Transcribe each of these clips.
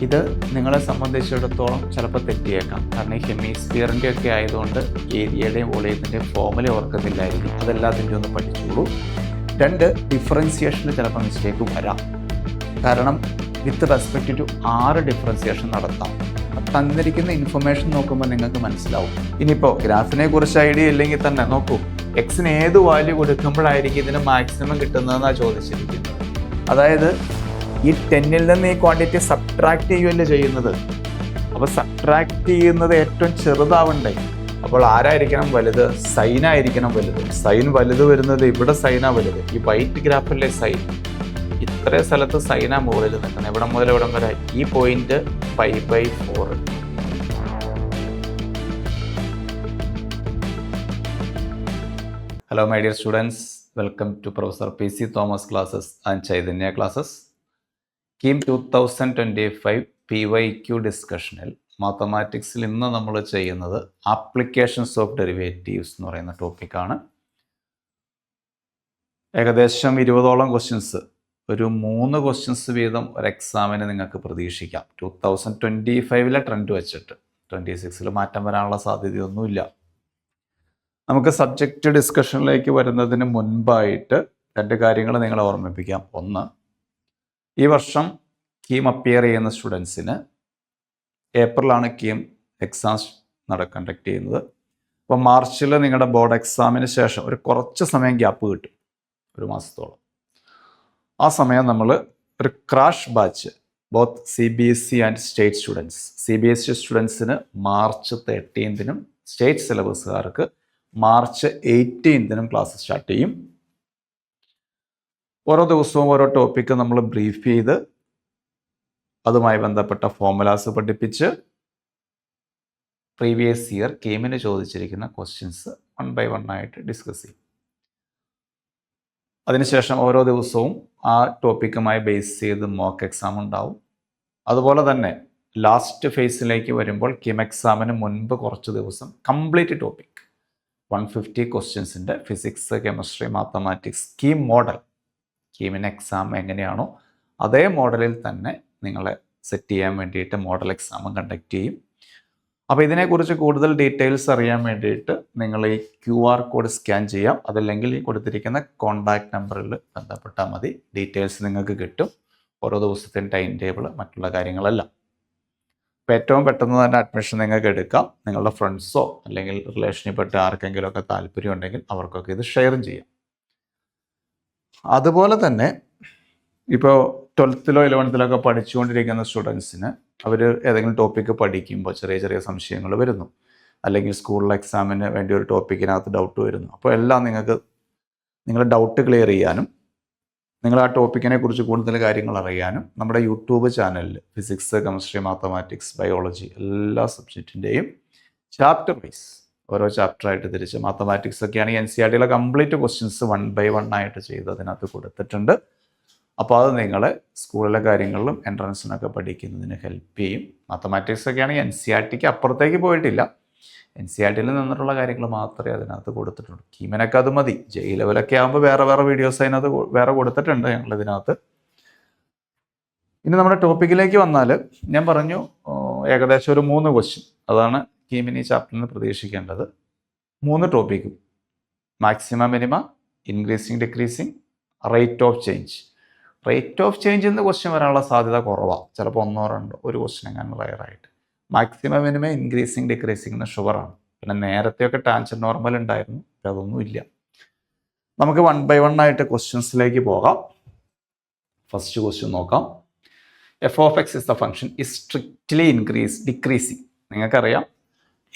ഇത് നിങ്ങളെ സംബന്ധിച്ചിടത്തോളം ചിലപ്പോൾ തെറ്റിയേക്കാം. കാരണം ഈ ഹെമിസ്ഫിയറിൻ്റെ ഒക്കെ ആയതുകൊണ്ട് ഏരിയയുടെയും വോളിയത്തിൻ്റെയും ഫോർമുല ഓർക്കുന്നില്ലായിരിക്കും. അതെല്ലാത്തിൻ്റെ ഒന്ന് പഠിച്ചോളൂ. 2, ഡിഫറൻസിയേഷനിൽ ചിലപ്പോൾ മിസ്റ്റേക്ക് വരാം. കാരണം വിത്ത് റെസ്പെക്റ്റ് ടു 6 ഡിഫറൻസിയേഷൻ നടത്താം. തന്നിരിക്കുന്ന ഇൻഫർമേഷൻ നോക്കുമ്പോൾ നിങ്ങൾക്ക് മനസ്സിലാവും. ഇനിയിപ്പോൾ ഗ്രാഫിനെ കുറിച്ച് ഐഡിയ ഇല്ലെങ്കിൽ തന്നെ നോക്കൂ, എക്സിന് ഏത് വാല്യൂ കൊടുക്കുമ്പോഴായിരിക്കും ഇതിന് മാക്സിമം കിട്ടുന്നതെന്നാണ് ചോദിച്ചിരിക്കുന്നത്. അതായത് ഈ 10ൽ നിന്ന് ഈ ക്വാണ്ടിറ്റി സബ്ട്രാക്ട് ചെയ്യുമല്ലേ ചെയ്യുന്നത്. അപ്പോൾ സബ്ട്രാക്ട് ചെയ്യുന്നത് ഏറ്റവും ചെറുതാവണ്ടേ. അപ്പോൾ ആരായിരിക്കണം വലുത്? സൈനായിരിക്കണം വലുത്. സൈൻ വലുത് വരുന്നത് ഇവിടെ സൈനാ വലുത്. ഈ വൈറ്റ് ഗ്രാഫിലെ സൈൻ ഇത്രയും സ്ഥലത്ത് സൈനാ മുകളിൽ നിൽക്കണം. ഇവിടെ മുതൽ ഇവിടം വരെ ഈ point 5/4. Hello my dear students, welcome to Professor PC Thomas classes and Chaitanya classes. KEAM 2025 PYQ ഡിസ്കഷനിൽ മാത്തമാറ്റിക്സിൽ ഇന്ന് നമ്മൾ ചെയ്യുന്നത് ആപ്ലിക്കേഷൻസ് ഓഫ് ഡെറിവേറ്റീവ്സ് എന്ന് പറയുന്ന ടോപ്പിക്കാണ്. ഏകദേശം 20ഓളം ക്വസ്റ്റ്യൻസ്, ഒരു 3 ക്വസ്റ്റ്യൻസ് വീതം ഒരു എക്സാമിന് നിങ്ങൾക്ക് പ്രതീക്ഷിക്കാം. 2025 ട്രെൻഡ് വെച്ചിട്ട് 26 മാറ്റം വരാനുള്ള സാധ്യതയൊന്നുമില്ല. നമുക്ക് സബ്ജക്റ്റ് ഡിസ്കഷനിലേക്ക് വരുന്നതിന് മുൻപായിട്ട് 2 കാര്യങ്ങൾ നിങ്ങളെ ഓർമ്മിപ്പിക്കാം. 1, ഈ വർഷം കീം അപ്പിയർ ചെയ്യുന്ന സ്റ്റുഡൻസിന് ഏപ്രിലാണ് കീം എക്സാംസ് കണ്ടക്ട് ചെയ്യുന്നത്. അപ്പോൾ മാർച്ചിൽ നിങ്ങളുടെ ബോർഡ് എക്സാമിന് ശേഷം ഒരു കുറച്ച് സമയം ഗ്യാപ്പ് കിട്ടും, 1 മാസത്തോളം. ആ സമയം നമ്മൾ ഒരു crash batch both CBSE and state students, CBSE സ്റ്റുഡൻസിന് മാർച്ച് 13 സ്റ്റേറ്റ് സിലബസുകാർക്ക് മാർച്ച് 18 ക്ലാസ് സ്റ്റാർട്ട് ചെയ്യും. ഓരോ ദിവസവും ഓരോ ടോപ്പിക്ക് നമ്മൾ ബ്രീഫ് ചെയ്ത് അതുമായി ബന്ധപ്പെട്ട ഫോർമുലാസ് പഠിപ്പിച്ച് പ്രീവിയസ് ഇയർ കീമിന് ചോദിച്ചിരിക്കുന്ന ക്വസ്റ്റ്യൻസ് 1 by 1 ആയിട്ട് ഡിസ്കസ് ചെയ്യും. അതിനുശേഷം ഓരോ ദിവസവും ആ ടോപ്പിക്കുമായി ബേസ് ചെയ്ത് മോക്ക് എക്സാം ഉണ്ടാവും. അതുപോലെ തന്നെ ലാസ്റ്റ് ഫേസിലേക്ക് വരുമ്പോൾ കീം എക്സാമിന് മുൻപ് കുറച്ച് ദിവസം കംപ്ലീറ്റ് ടോപ്പിക് 150 ക്വസ്റ്റ്യൻസിൻ്റെ physics, chemistry, mathematics KEAM model, കീമിന് എക്സാം എങ്ങനെയാണോ അതേ മോഡലിൽ തന്നെ നിങ്ങളെ സെറ്റ് ചെയ്യാൻ വേണ്ടിയിട്ട് മോഡൽ എക്സാം കണ്ടക്ട് ചെയ്യും. അപ്പോൾ ഇതിനെക്കുറിച്ച് കൂടുതൽ ഡീറ്റെയിൽസ് അറിയാൻ വേണ്ടിയിട്ട് നിങ്ങൾ ഈ QR കോഡ് സ്കാൻ ചെയ്യാം. അതല്ലെങ്കിൽ ഈ കൊടുത്തിരിക്കുന്ന കോൺടാക്ട് നമ്പറിൽ ബന്ധപ്പെട്ടാൽ മതി. ഡീറ്റെയിൽസ് നിങ്ങൾക്ക് കിട്ടും, ഓരോ ദിവസത്തെയും ടൈം ടേബിൾ, മറ്റുള്ള കാര്യങ്ങളെല്ലാം. അപ്പോൾ ഏറ്റവും പെട്ടെന്ന് തന്നെ അഡ്മിഷൻ നിങ്ങൾക്ക് എടുക്കാം. നിങ്ങളുടെ ഫ്രണ്ട്സോ അല്ലെങ്കിൽ റിലേഷനിൽപ്പെട്ട് ആർക്കെങ്കിലുമൊക്കെ താല്പര്യം ഉണ്ടെങ്കിൽ അവർക്കൊക്കെ ഇത് ഷെയറും ചെയ്യാം. അതുപോലെ തന്നെ ഇപ്പോൾ 12th 11th പഠിച്ചുകൊണ്ടിരിക്കുന്ന സ്റ്റുഡൻസിന് അവർ ഏതെങ്കിലും ടോപ്പിക്ക് പഠിക്കുമ്പോൾ ചെറിയ ചെറിയ സംശയങ്ങൾ വരുന്നു, അല്ലെങ്കിൽ സ്കൂളിലെ എക്സാമിന് വേണ്ടി ഒരു ടോപ്പിക്കിനകത്ത് ഡൗട്ട് വരുന്നു. അപ്പോൾ എല്ലാം നിങ്ങൾക്ക് നിങ്ങളുടെ ഡൗട്ട് ക്ലിയർ ചെയ്യാനും നിങ്ങൾ ആ ടോപ്പിക്കിനെ കുറിച്ച് കൂടുതൽ കാര്യങ്ങൾ അറിയാനും നമ്മുടെ യൂട്യൂബ് ചാനലിൽ ഫിസിക്സ്, കെമിസ്ട്രി, മാത്തമാറ്റിക്സ്, ബയോളജി എല്ലാ സബ്ജക്റ്റിൻ്റെയും ചാപ്റ്റർ വൈസ് ഓരോ ചാപ്റ്ററായിട്ട് തിരിച്ച്, മാത്തമാറ്റിക്സ് ഒക്കെ ആണെങ്കിൽ NCERTയിലെ കംപ്ലീറ്റ് ക്വസ്റ്റ്യൻസ് 1 by 1 ആയിട്ട് ചെയ്ത് അതിനകത്ത് കൊടുത്തിട്ടുണ്ട്. അപ്പോൾ അത് നിങ്ങളെ സ്കൂളിലെ കാര്യങ്ങളിലും എൻട്രൻസിനൊക്കെ പഠിക്കുന്നതിന് ഹെൽപ്പ് ചെയ്യും. മാത്തമാറ്റിക്സ് ഒക്കെ ആണെങ്കിൽ NCERTക്ക് അപ്പുറത്തേക്ക് പോയിട്ടില്ല, NCERTയിൽ നിന്നിട്ടുള്ള കാര്യങ്ങൾ മാത്രമേ അതിനകത്ത് കൊടുത്തിട്ടുള്ളൂ. കീമിനൊക്കെ അത് മതി. JEE ലെവലൊക്കെ ആകുമ്പോൾ വേറെ വീഡിയോസ് അതിനകത്ത് വേറെ കൊടുത്തിട്ടുണ്ട് ഞങ്ങളിതിനകത്ത്. ഇനി നമ്മുടെ ടോപ്പിക്കിലേക്ക് വന്നാൽ ഞാൻ പറഞ്ഞു ഏകദേശം ഒരു 3 ക്വസ്റ്റ്യൻ, അതാണ് കീമിന് ഈ ചാപ്റ്ററിന് പ്രതീക്ഷിക്കേണ്ടത്. 3 ടോപ്പിക്കും maximum, minima, increasing, decreasing, rate of change. Rate of change എന്ന് ക്വസ്റ്റ്യൻ വരാനുള്ള സാധ്യത കുറവാണ്. ചിലപ്പോൾ 1 or 2 ഒരു ക്വസ്റ്റ്യൻ എങ്ങനെ റയറായിട്ട്. മാക്സിമം, മിനിമം, ഇൻക്രീസിങ്, ഡിക്രീസിങ് എന്ന് ഷുവറാണ്. പിന്നെ നേരത്തെയൊക്കെ ടാൻജന്റ് നോർമൽ ഉണ്ടായിരുന്നു, അതൊന്നും ഇല്ല. നമുക്ക് 1 by 1 ആയിട്ട് ക്വസ്റ്റ്യൻസിലേക്ക് പോകാം. ഫസ്റ്റ് ക്വസ്റ്റ്യൻ നോക്കാം. f of x is the function is strictly decreasing. നിങ്ങൾക്കറിയാം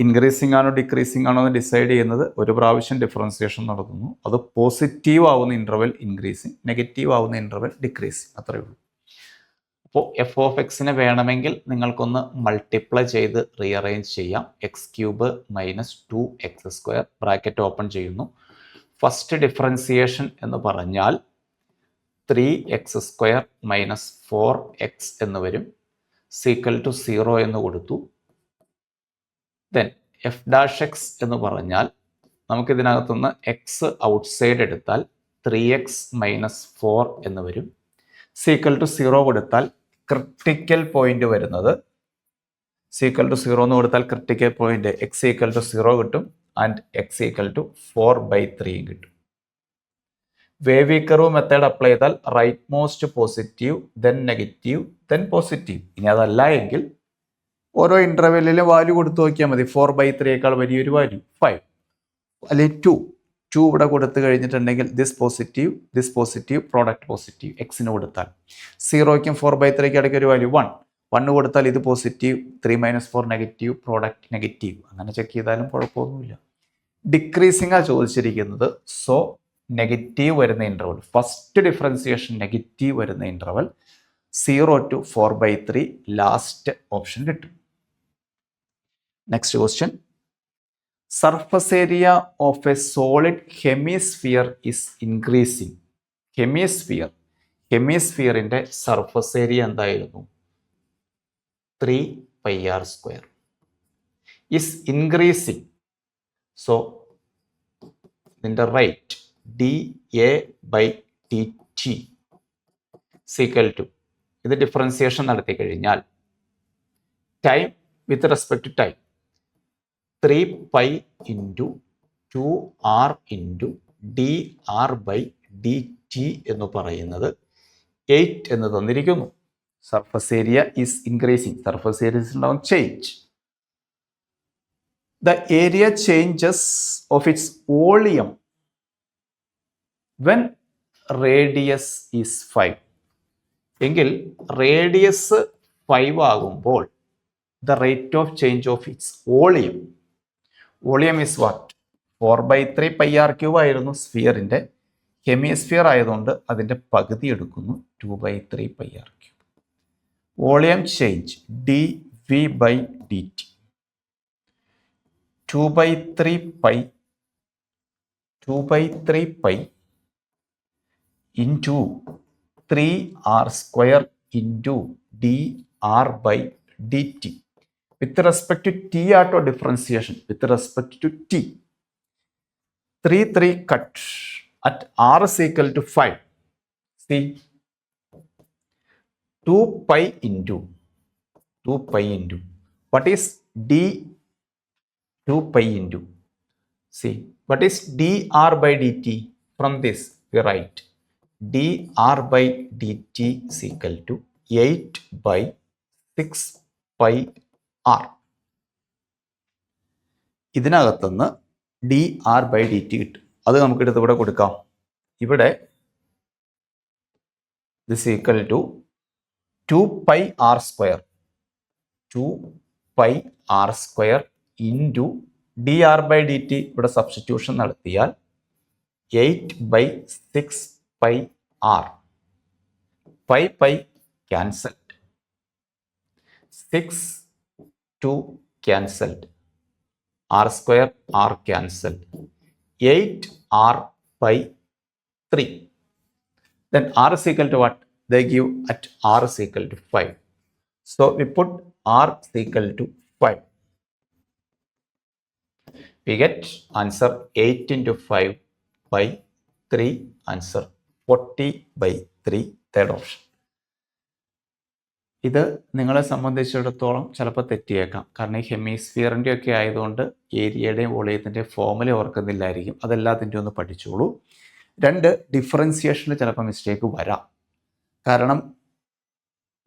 ഇൻക്രീസിങ് ആണോ ഡിക്രീസിങ് ആണോ എന്ന് ഡിസൈഡ് ചെയ്യുന്നത് ഒരു പ്രാവശ്യം ഡിഫറൻസിയേഷൻ നടത്തുന്നു. അത് പോസിറ്റീവ് ആവുന്ന ഇൻ്റർവെൽ ഇൻക്രീസിങ്, നെഗറ്റീവ് ആവുന്ന ഇൻ്റർവെൽ ഡിക്രീസിങ്, അത്രയേ ഉള്ളൂ. അപ്പോൾ എഫ് ഓഫ് എക്സിനെ വേണമെങ്കിൽ നിങ്ങൾക്കൊന്ന് മൾട്ടിപ്ലൈ ചെയ്ത് റീഅറേഞ്ച് ചെയ്യാം. x³ - 2x², ബ്രാക്കറ്റ് ഓപ്പൺ ചെയ്യുന്നു. ഫസ്റ്റ് ഡിഫറൻസിയേഷൻ എന്ന് പറഞ്ഞാൽ 3x² - 4x എന്ന് വരും. ഈക്വൽ ടു 0 എന്ന് കൊടുത്തു. ദെൻ f' എന്ന് പറഞ്ഞാൽ നമുക്കിതിനകത്തുനിന്ന് x ഔട്ട്സൈഡ് എടുത്താൽ 3x - 4 എന്ന് വരും. ഈക്വൽ ടു 0 കൊടുത്താൽ ക്രിട്ടിക്കൽ പോയിന്റ് വരുന്നത് സീക്വൽ ടു 0 എന്ന് കൊടുത്താൽ critical point x equal to 0 കിട്ടും ആൻഡ് x ഈക്വൽ ടു 4/3 കിട്ടും. വേവ് കർവ് മെത്തേഡ് അപ്ലൈ ചെയ്താൽ right most positive then negative then positive. ഇനി അതല്ല എങ്കിൽ ഓരോ ഇന്റർവെല്ലിലും വാല്യൂ കൊടുത്തു നോക്കിയാൽ മതി. 4/3 വലിയൊരു വാല്യൂ 5 അല്ലെങ്കിൽ 2 ഇവിടെ കൊടുത്തു കഴിഞ്ഞിട്ടുണ്ടെങ്കിൽ ദിസ് പോസിറ്റീവ് പ്രോഡക്റ്റ് പോസിറ്റീവ് എക്സിന് കൊടുത്താൽ 0ക്കും 4/3 ഇടയ്ക്ക് ഒരു വാല്യൂ 1 കൊടുത്താൽ ഇത് പോസിറ്റീവ് 3 - 4 നെഗറ്റീവ് പ്രോഡക്റ്റ് നെഗറ്റീവ്. അങ്ങനെ ചെക്ക് ചെയ്താലും കുഴപ്പമൊന്നുമില്ല. ഡിക്രീസിംഗ് ചോദിച്ചിരിക്കുന്നത്. സോ നെഗറ്റീവ് വരുന്ന ഇന്റർവൽ, ഫസ്റ്റ് ഡിഫറൻസിയേഷൻ നെഗറ്റീവ് വരുന്ന ഇന്റർവൽ 0 to 4/3 ലാസ്റ്റ് ഓപ്ഷൻ കിട്ടും. Next question. Surface area of a solid hemisphere is increasing. ഹെമിസ്ഫിയറിന്റെ സർഫസ് ഏരിയ എന്തായിരുന്നു? 3πr² is increasing. So ഇതിന്റെ റേറ്റ് dA/dt ഈക്വൽ ടു, ഇത് differentiation നടത്തി കഴിഞ്ഞാൽ time with respect to time 3π × 2r × dr/dt എന്ന് പറയുന്നത് 8 എന്ന് തന്നിരിക്കുന്നു. Surface area is increasing. Surface area ഉണ്ടാവും change. The area changes of its volume when radius is 5. എങ്കിൽ റേഡിയസ് 5 ആകുമ്പോൾ the rate of change of its volume is what? 4/3πr³ ആയിരുന്നു സ്ഫിയറിന്റെ. Hemisphere ആയതുകൊണ്ട് അതിന്റെ പകുതി എടുക്കുന്നു, 2/3πr³. Volume change dV/dt 2/3π into 3r² into dr/dt. With respect to t ആട്ടോ differentiation. with respect to t 3 cut at r is equal to 5. See 2π into what is d? 2π into, see what is dr/dt? From this we write dr/dt is equal to 8/6πr. ഇതിനകത്തുനിന്ന് dr/dt കിട്ടും. അത് നമുക്ക് എടുത്ത് ഇവിടെ കൊടുക്കാം. ഇവിടെ this is equal to 2πr² into dr/dt. ഇവിടെ substitution നടത്തിയാൽ 8/6πr. 5 cancelled, 6 2 cancelled, r² cancelled, 8r/3. Then r is equal to what? They give at r is equal to 5. So we put r is equal to 5. We get answer 8 into 5/3. Answer 40/3, third option. ഇത് നിങ്ങളെ സംബന്ധിച്ചിടത്തോളം ചിലപ്പോൾ തെറ്റിയേക്കാം. കാരണം ഈ ഹെമിസ്ഫിയറിൻ്റെ ഒക്കെ ആയതുകൊണ്ട് ഏരിയയുടെയും വോളിയത്തിൻ്റെ formula ഓർക്കുന്നില്ലായിരിക്കും. അതെല്ലാത്തിൻ്റെ ഒന്ന് പഠിച്ചോളൂ. 2 ഡിഫറൻസിയേഷനിൽ ചിലപ്പോൾ മിസ്റ്റേക്ക് വരാം. കാരണം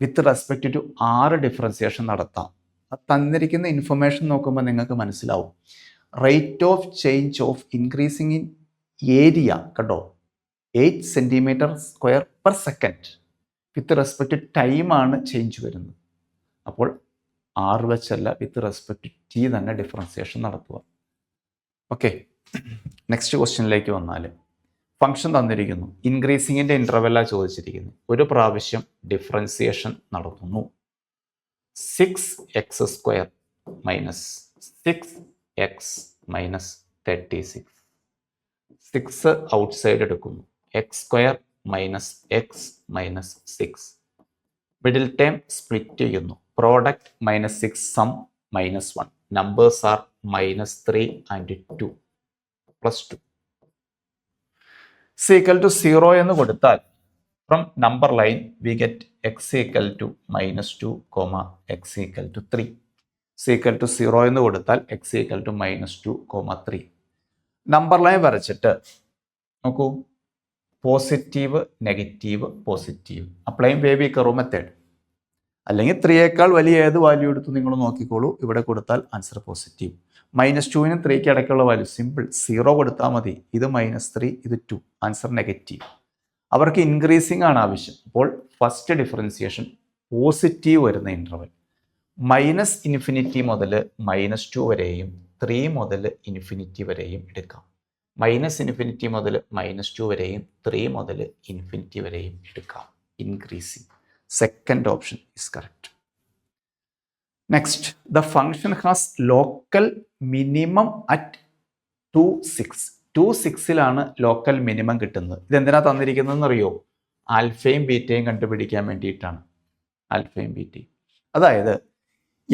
വിത്ത് റെസ്പെക്റ്റ് ടു 6 ഡിഫറൻസിയേഷൻ നടത്താം. അത് തന്നിരിക്കുന്ന ഇൻഫർമേഷൻ നോക്കുമ്പോൾ നിങ്ങൾക്ക് മനസ്സിലാവും. Rate of change of increasing in area കണ്ടോ, 8 cm²/s. വിത്ത് റെസ്പെക്റ്റ് ടു ടൈമാണ് ചേഞ്ച് വരുന്നത്. അപ്പോൾ 6 വെച്ചല്ല, വിത്ത് റെസ്പെക്റ്റ് ടു ടി തന്നെ ഡിഫറൻസിയേഷൻ നടത്തുക. ഓക്കെ, നെക്സ്റ്റ് ക്വസ്റ്റ്യനിലേക്ക് വന്നാൽ ഫംഗ്ഷൻ തന്നിരിക്കുന്നു. ഇൻക്രീസിങ്ങിൻ്റെ ഇൻ്റർവെല്ലാണ് ചോദിച്ചിരിക്കുന്നത്. ഒരു പ്രാവശ്യം ഡിഫറൻസിയേഷൻ നടത്തുന്നു. 6x² - 6x - 36. 6 ഔട്ട്സൈഡ് എടുക്കുന്നു. x² - x - 6. Middle term split ചെയ്യുന്നു. Product -6 sum -1. Numbers are -3 and 2 +2. Equal to 0 എന്ന് കൊടുത്താൽ from number line we get x equal to -2, x equal to 3. Equal to 0 എന്ന് കൊടുത്താൽ x equal to -2, 3. Number line വരച്ചിട്ട് നോക്കൂ, positive negative positive, അപ്ലൈയും വേവി curve method. അല്ലെങ്കിൽ 3യേക്കാൾ വലിയ ഏത് വാല്യൂ എടുത്തു നിങ്ങൾ നോക്കിക്കോളൂ. ഇവിടെ കൊടുത്താൽ ആൻസർ പോസിറ്റീവ്. -2നും 3ക്ക് ഇടയ്ക്കുള്ള വാല്യൂ സിമ്പിൾ 0 കൊടുത്താൽ മതി. ഇത് -3, ഇത് 2, ആൻസർ നെഗറ്റീവ്. അവർക്ക് ഇൻക്രീസിംഗ് ആണ് ആവശ്യം. അപ്പോൾ ഫസ്റ്റ് ഡിഫറൻസിയേഷൻ പോസിറ്റീവ് വരുന്ന ഇൻ്റർവൽ -∞ മുതൽ -2 വരെയും 3 മുതൽ ഇൻഫിനിറ്റി വരെയും എടുക്കാം. -∞ മുതൽ -2 വരെയും 3 മുതൽ ഇൻഫിനിറ്റി വരെയും എടുക്കാം. Increasing. Second option is correct. Next, the function has local minimum at 2, 6. 2, 6ലാണ് local minimum കിട്ടുന്നത്. ഇതെന്തിനാ തന്നിരിക്കുന്നതെന്ന് അറിയോ? ആൽഫയും ബീറ്റയും കണ്ടുപിടിക്കാൻ വേണ്ടിയിട്ടാണ്. ആൽഫയും ബീറ്റയും, അതായത്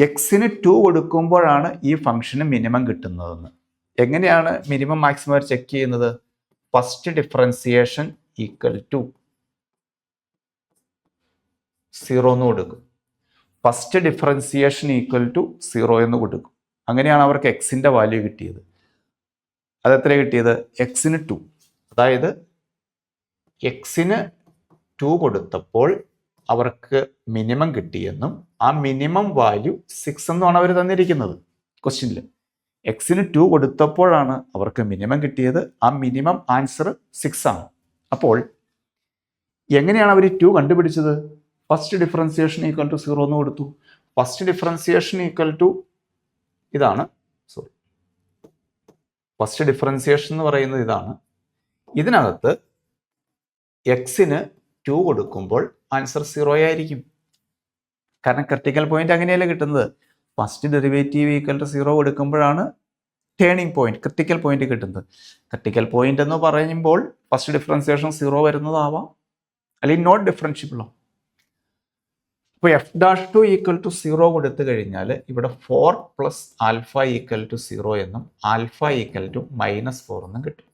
എക്സിന് 2 കൊടുക്കുമ്പോഴാണ് ഈ ഫംഗ്ഷന് മിനിമം കിട്ടുന്നതെന്ന്. എങ്ങനെയാണ് മിനിമം മാക്സിമം ചെക്ക് ചെയ്യുന്നത്? ഫസ്റ്റ് ഡിഫറൻസിയേഷൻ ഈക്വൽ ടു 0 എന്ന് കൊടുക്കും. ഫസ്റ്റ് ഡിഫറൻസിയേഷൻ ഈക്വൽ ടു 0 എന്ന് കൊടുക്കും. അങ്ങനെയാണ് അവർക്ക് എക്സിൻ്റെ വാല്യൂ കിട്ടിയത്. അതെത്ര കിട്ടിയത്? എക്സിന് 2. അതായത് എക്സിന് 2 കൊടുത്തപ്പോൾ അവർക്ക് മിനിമം കിട്ടിയെന്നും ആ മിനിമം വാല്യൂ 6 എന്നുമാണ് അവർ തന്നിരിക്കുന്നത് ക്വസ്റ്റ്യനിൽ. എക്സിന് 2 കൊടുത്തപ്പോഴാണ് അവർക്ക് മിനിമം കിട്ടിയത്. ആ മിനിമം ആൻസർ 6 ആണ്. അപ്പോൾ എങ്ങനെയാണ് അവർ 2 കണ്ടുപിടിച്ചത്? ഫസ്റ്റ് ഡിഫറൻസിയേഷൻ ഈക്വൽ ടു 0 എന്ന് കൊടുത്തു. ഫസ്റ്റ് ഡിഫറൻസിയേഷൻ ഈക്വൽ ടു ഇതാണ്. ഫസ്റ്റ് ഡിഫറൻസിയേഷൻ എന്ന് പറയുന്നത് ഇതാണ്. ഇതിനകത്ത് എക്സിന് 2 കൊടുക്കുമ്പോൾ ആൻസർ 0 ആയിരിക്കും. കാരണം ക്രിട്ടിക്കൽ പോയിന്റ് അങ്ങനെയല്ല കിട്ടുന്നത്. ഫസ്റ്റ് ഡെറിവേറ്റീവ് ഈക്വൽ ടു 0 കൊടുക്കുമ്പോഴാണ് ടേണിംഗ് പോയിന്റ്, ക്രിട്ടിക്കൽ പോയിന്റ് കിട്ടുന്നത്. ക്രിട്ടിക്കൽ പോയിന്റ് എന്ന് പറയുമ്പോൾ ഫസ്റ്റ് ഡിഫറൻസിയേഷൻ 0 വരുന്നതാവാം, അല്ലെങ്കിൽ നോട്ട് ഡിഫറൻഷ്യബിളോ. ഇപ്പോൾ f'2 ഈക്വൽ ടു 0 കൊടുത്തു കഴിഞ്ഞാൽ ഇവിടെ 4 പ്ലസ് ആൽഫ ഈക്വൽ ടു 0 എന്നും ആൽഫ ഈക്വൽ ടു -4 എന്നും കിട്ടും.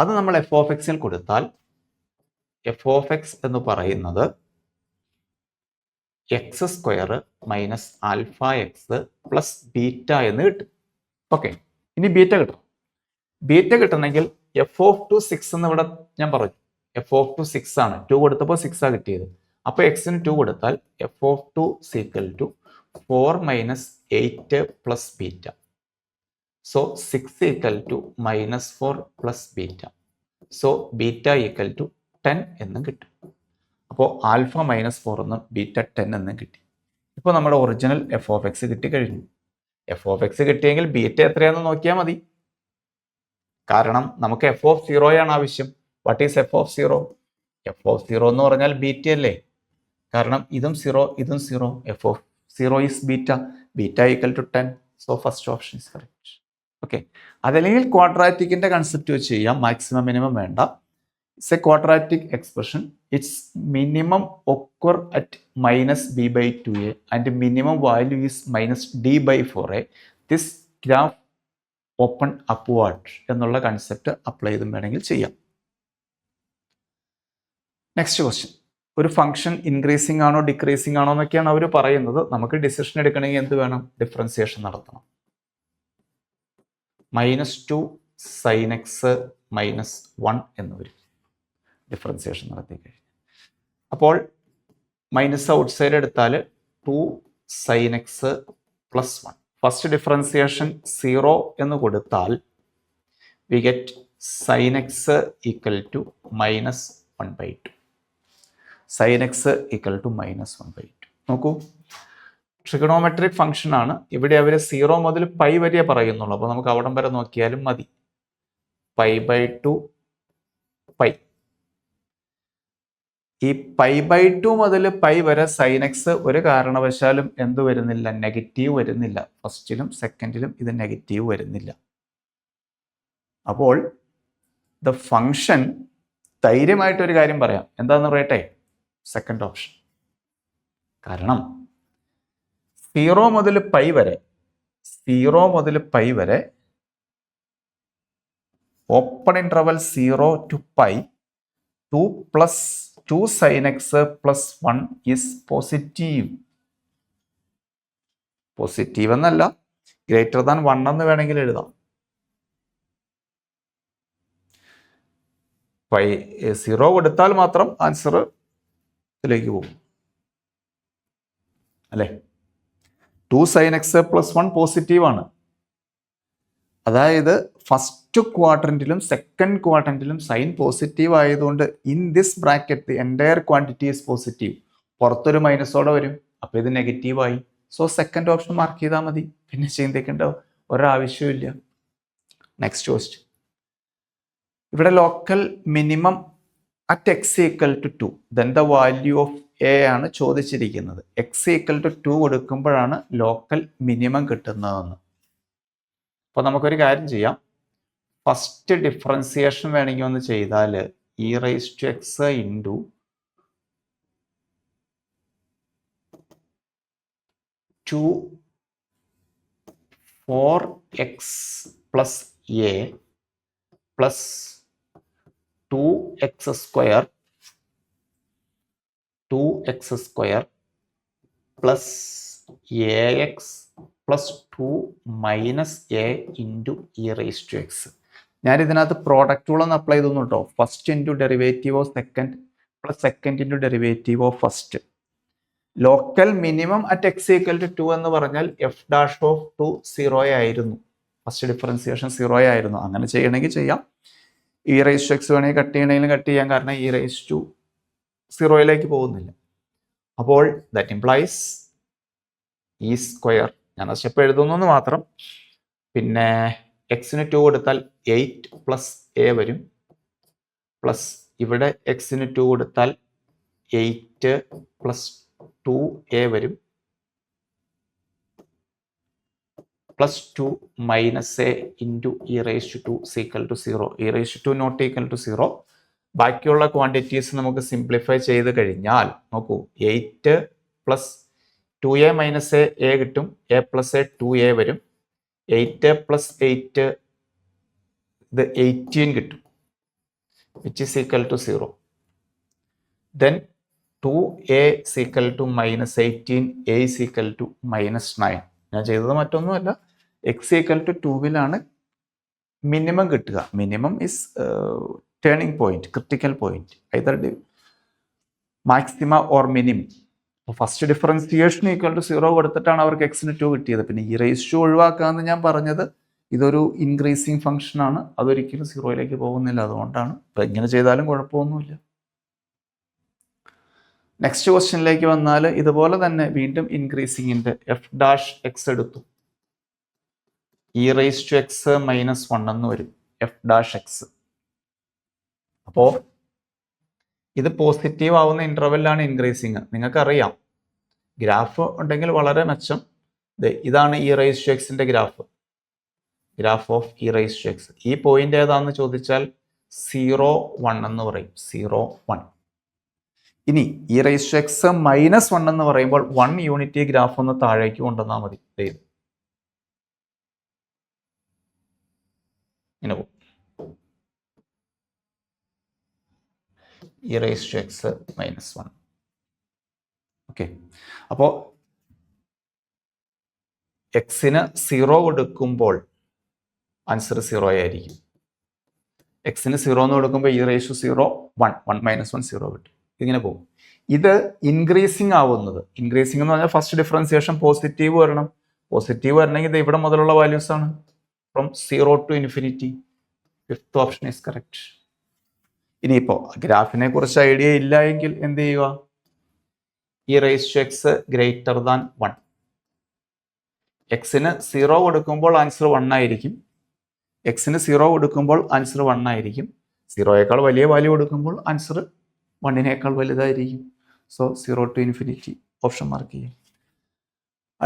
അത് നമ്മൾ എഫ് ഓഫ് എക്സിൽ കൊടുത്താൽ എഫ് ഓഫ് എക്സ് എന്ന് പറയുന്നത് x² minus alpha X plus beta എന്ന് കിട്ടും. ഓക്കെ, ഇനി ബീറ്റ കിട്ടും. ബീറ്റ കിട്ടണമെങ്കിൽ എഫ് ഓഫ് 6 എന്ന് ഇവിടെ ഞാൻ പറഞ്ഞു. എഫ് ഓഫ് 6 ആണ്. 2 കൊടുത്തപ്പോൾ 6 ആണ് കിട്ടിയത്. അപ്പോൾ എക്സിന് 2 കൊടുത്താൽ f of 2 equal to 4 minus 8 plus beta. So 6 equal to -4 plus beta. So beta equal to 10 എന്നും കിട്ടും. അപ്പോൾ ആൽഫ -4 എന്നും ബീറ്റ 10 എന്നും കിട്ടി. ഇപ്പോൾ നമ്മുടെ ഒറിജിനൽ എഫ് ഓഫ് എക്സ് കിട്ടിക്കഴിഞ്ഞു. എഫ് ഓഫ് എക്സ് കിട്ടിയെങ്കിൽ ബീറ്റ എത്രയാണെന്ന് നോക്കിയാൽ മതി. കാരണം നമുക്ക് എഫ് ഓഫ് 0 ആണ് ആവശ്യം. What is F of 0? F of 0 എന്ന് പറഞ്ഞാൽ ബീറ്റ അല്ലേ? കാരണം ഇതും 0 ഇതും 0. F of 0 is beta. Beta equal to 10. So first option is correct. Okay, അതല്ലെങ്കിൽ ക്വാഡ്രാറ്റിക്കിന്റെ കൺസെപ്റ്റ് വെച്ച് ചെയ്യാം. മാക്സിമം മിനിമം വേണ്ട. It's a quadratic expression. It's minimum occur at -b/2a and minimum value is -d/4a. This graph open upward എന്നുള്ള concept apply ചെയ്തും വേണമെങ്കിൽ ചെയ്യാം. Next question. ഒരു ഫംഗ്ഷൻ ഇൻക്രീസിംഗ് ആണോ ഡിക്രീസിംഗ് ആണോ എന്നൊക്കെയാണ് അവർ പറയുന്നത്. നമുക്ക് ഡിസിഷൻ എടുക്കണമെങ്കിൽ എന്ത് വേണം? ഡിഫറൻസിയേഷൻ നടത്തണം. -2 sin x -1 എന്ന് വരും ഡിഫറൻസിയേഷൻ നടത്തി കഴിഞ്ഞാൽ. അപ്പോൾ മൈനസ് ഔട്ട് സൈഡ് എടുത്താൽ 2 sin x + 1. ഫസ്റ്റ് ഡിഫറൻസിയേഷൻ 0 എന്ന് കൊടുത്താൽ we get sin x equal to -1/2. sin x equal to -1/2. നോക്കൂ, ട്രിഗണോമെട്രിക് ഫംഗ്ഷൻ ആണ്. ഇവിടെ അവർ 0 മുതൽ π വരെ പറയുന്നുള്ളൂ. അപ്പോൾ നമുക്ക് അവിടം വരെ നോക്കിയാലും മതി. π/2 π. ഈ π/2 മുതൽ π വരെ sin x ഒരു കാരണവശാലും എന്ത് വരുന്നില്ല? നെഗറ്റീവ് വരുന്നില്ല. ഫസ്റ്റിലും സെക്കൻഡിലും ഇത് നെഗറ്റീവ് വരുന്നില്ല. അപ്പോൾ ദ ഫംഗ്ഷൻ, ധൈര്യമായിട്ടൊരു കാര്യം പറയാം. എന്താണെന്ന് പറയട്ടെ? Second option. കാരണം 0 മുതൽ π വരെ open interval 0 to π 2 + 2 sin x plus 1 is positive. Positive എന്നല്ല, ഗ്രേറ്റർ ദാൻ 1 എന്ന് വേണമെങ്കിൽ എഴുതാം. 0 കൊടുത്താൽ മാത്രം ആൻസർ ഇതിലേക്ക് പോകും അല്ലേ. 2 sin x plus 1 പോസിറ്റീവ് ആണ്. അതായത് ഫസ്റ്റ് ക്വാഡ്രന്റിലും സെക്കൻഡ് ക്വാഡ്രന്റിലും സൈൻ പോസിറ്റീവ് ആയതുകൊണ്ട് in this bracket the entire quantity is positive. പുറത്തൊരു മൈനസോടെ വരും, അപ്പോൾ ഇത് നെഗറ്റീവായി. സോ സെക്കൻഡ് ഓപ്ഷൻ മാർക്ക് ചെയ്താൽ മതി, പിന്നെ ചിന്തിക്കേണ്ട ഒരാവശ്യമില്ല. Next question. ഇവിടെ local minimum at X equal to 2, then the value of A ആണ് ചോദിച്ചിരിക്കുന്നത്. എക്സ് ഈക്വൽ ടു 2 കൊടുക്കുമ്പോഴാണ് ലോക്കൽ മിനിമം കിട്ടുന്നതെന്ന്. അപ്പോൾ നമുക്കൊരു കാര്യം ചെയ്യാം. ഫസ്റ്റ് ഡിഫറൻസിയേഷൻ വേണമെങ്കിൽ ഒന്ന് ചെയ്താൽ e raise to x into 2 4x plus a plus 2x square plus ax plus 2 minus a into e raise to x. ഞാൻ ഇതിനകത്ത് പ്രോഡക്റ്റ് റൂൾ ഒന്ന് അപ്ലൈ ചെയ്തു കേട്ടോ. First into derivative of second plus second into derivative of first. Local minimum at X equal to 2 എന്ന് പറഞ്ഞാൽ F dash of 2 0 ആയിരുന്നു. First differentiation 0 ആയിരുന്നു. അങ്ങനെ ചെയ്യണമെങ്കിൽ ചെയ്യാം. ഇ റൈസ് ടു എക്സ് വേണമെങ്കിൽ കട്ട് ചെയ്യണമെങ്കിലും കട്ട് ചെയ്യാം, കാരണം ഇ റൈസ് ടു 0 പോകുന്നില്ല. അപ്പോൾ ദാറ്റ് ഇംപ്ലൈസ് ഇ സ്ക്വയർ, ഞാൻ ആ സ്റ്റെപ്പ് എഴുതുന്നു മാത്രം. പിന്നെ എക്സിന് 2 കൊടുത്താൽ 8 പ്ലസ് എ വരും, പ്ലസ് ഇവിടെ എക്സിന് 2 കൊടുത്താൽ 8 പ്ലസ് 2a വരും, plus 2 minus a into e raise to 2 equal to 0. E raise to not equal to 0. ബാക്കിയുള്ള ക്വാണ്ടിറ്റീസ് നമുക്ക് സിംപ്ലിഫൈ ചെയ്ത് കഴിഞ്ഞാൽ നോക്കൂ, 8 പ്ലസ് 2a മൈനസ് എ കിട്ടും, എ പ്ലസ് എ 2a വരും, 8 പ്ലസ് 8 ഇത് 18 കിട്ടും, which is equal to 0. Then 2a is equal to minus 18, a is equal to minus 9. ഞാൻ ചെയ്തത് മറ്റൊന്നുമല്ല, x ഈക്വൽ ടു 2 മിനിമം കിട്ടുക. Minimum is turning point, critical point, either maxima or minimum. First differentiation equal to 0 കൊടുത്തിട്ടാണ് അവർക്ക് എക്സിന് 2 കിട്ടിയത്. പിന്നെ ഈ റേസ് ടു ഒഴിവാക്കാമെന്ന് ഞാൻ പറഞ്ഞത് ഇതൊരു ഇൻക്രീസിങ് ഫംഗ്ഷൻ ആണ്, അതൊരിക്കലും 0 പോകുന്നില്ല, അതുകൊണ്ടാണ്. അപ്പം എങ്ങനെ ചെയ്താലും കുഴപ്പമൊന്നുമില്ല. നെക്സ്റ്റ് ക്വസ്റ്റ്യനിലേക്ക് വന്നാൽ ഇതുപോലെ തന്നെ വീണ്ടും ഇൻക്രീസിങ്ങിൻ്റെ എഫ് ഡാഷ് എക്സ് എടുത്തു, e raise to x minus 1 എന്ന് വരും എഫ് ഡാഷ് എക്സ്. അപ്പോൾ ഇത് പോസിറ്റീവ് ആവുന്ന ഇൻ്റർവെല്ലാണ് ഇൻക്രീസിങ്. നിങ്ങൾക്കറിയാം, ഗ്രാഫ് ഉണ്ടെങ്കിൽ വളരെ മെച്ചം. ഇതാണ് ഇ റൈസ് ടു എക്സിൻ്റെ graph of e raise to x. ഈ പോയിന്റ് ഏതാണെന്ന് ചോദിച്ചാൽ 0 1 എന്ന് പറയും, 0 1. ഇനി e raise to x minus 1 എന്ന് പറയുമ്പോൾ 1 യൂണിറ്റ് ഗ്രാഫ് ഒന്ന് താഴേക്ക് കൊണ്ടുവന്നാൽ മതി. ഇങ്ങനെ പോകും. E raise to x minus 1. Okay, അപ്പോൾ എക്സിന് 0 കൊടുക്കുമ്പോൾ ആൻസർ 0 ആയിരിക്കും. എക്സിന് 0 എന്ന് കൊടുക്കുമ്പോൾ ഇ റൈസ് ടു 0 1 മൈനസ് 1 0 കിട്ടും. ഇങ്ങനെ പോകും. ഇത് ഇൻക്രീസിങ് ആവുന്നത്, ഇൻക്രീസിങ് എന്ന് പറഞ്ഞാൽ ഫസ്റ്റ് ഡിഫറൻസിയേഷൻ പോസിറ്റീവ് വരണം. പോസിറ്റീവ് വരണമെങ്കിൽ ഇത് ഇവിടെ മുതലുള്ള വാല്യൂസ് ആണ്, from 0 to infinity. Fifth option is correct. ഇനിയിപ്പോൾ ഗ്രാഫിനെ കുറിച്ച് ഐഡിയ ഇല്ല എങ്കിൽ എന്ത് ചെയ്യുക? E raise to x greater than 1. എക്സിന് 0 കൊടുക്കുമ്പോൾ ആൻസർ 1 ആയിരിക്കും. എക്സിന് 0 കൊടുക്കുമ്പോൾ ആൻസർ 1 ആയിരിക്കും. 0യേക്കാൾ വലിയ വാല്യൂ കൊടുക്കുമ്പോൾ ആൻസർ 1നേക്കാൾ വലുതായിരിക്കും. So 0 to infinity option mark ചെയ്യും.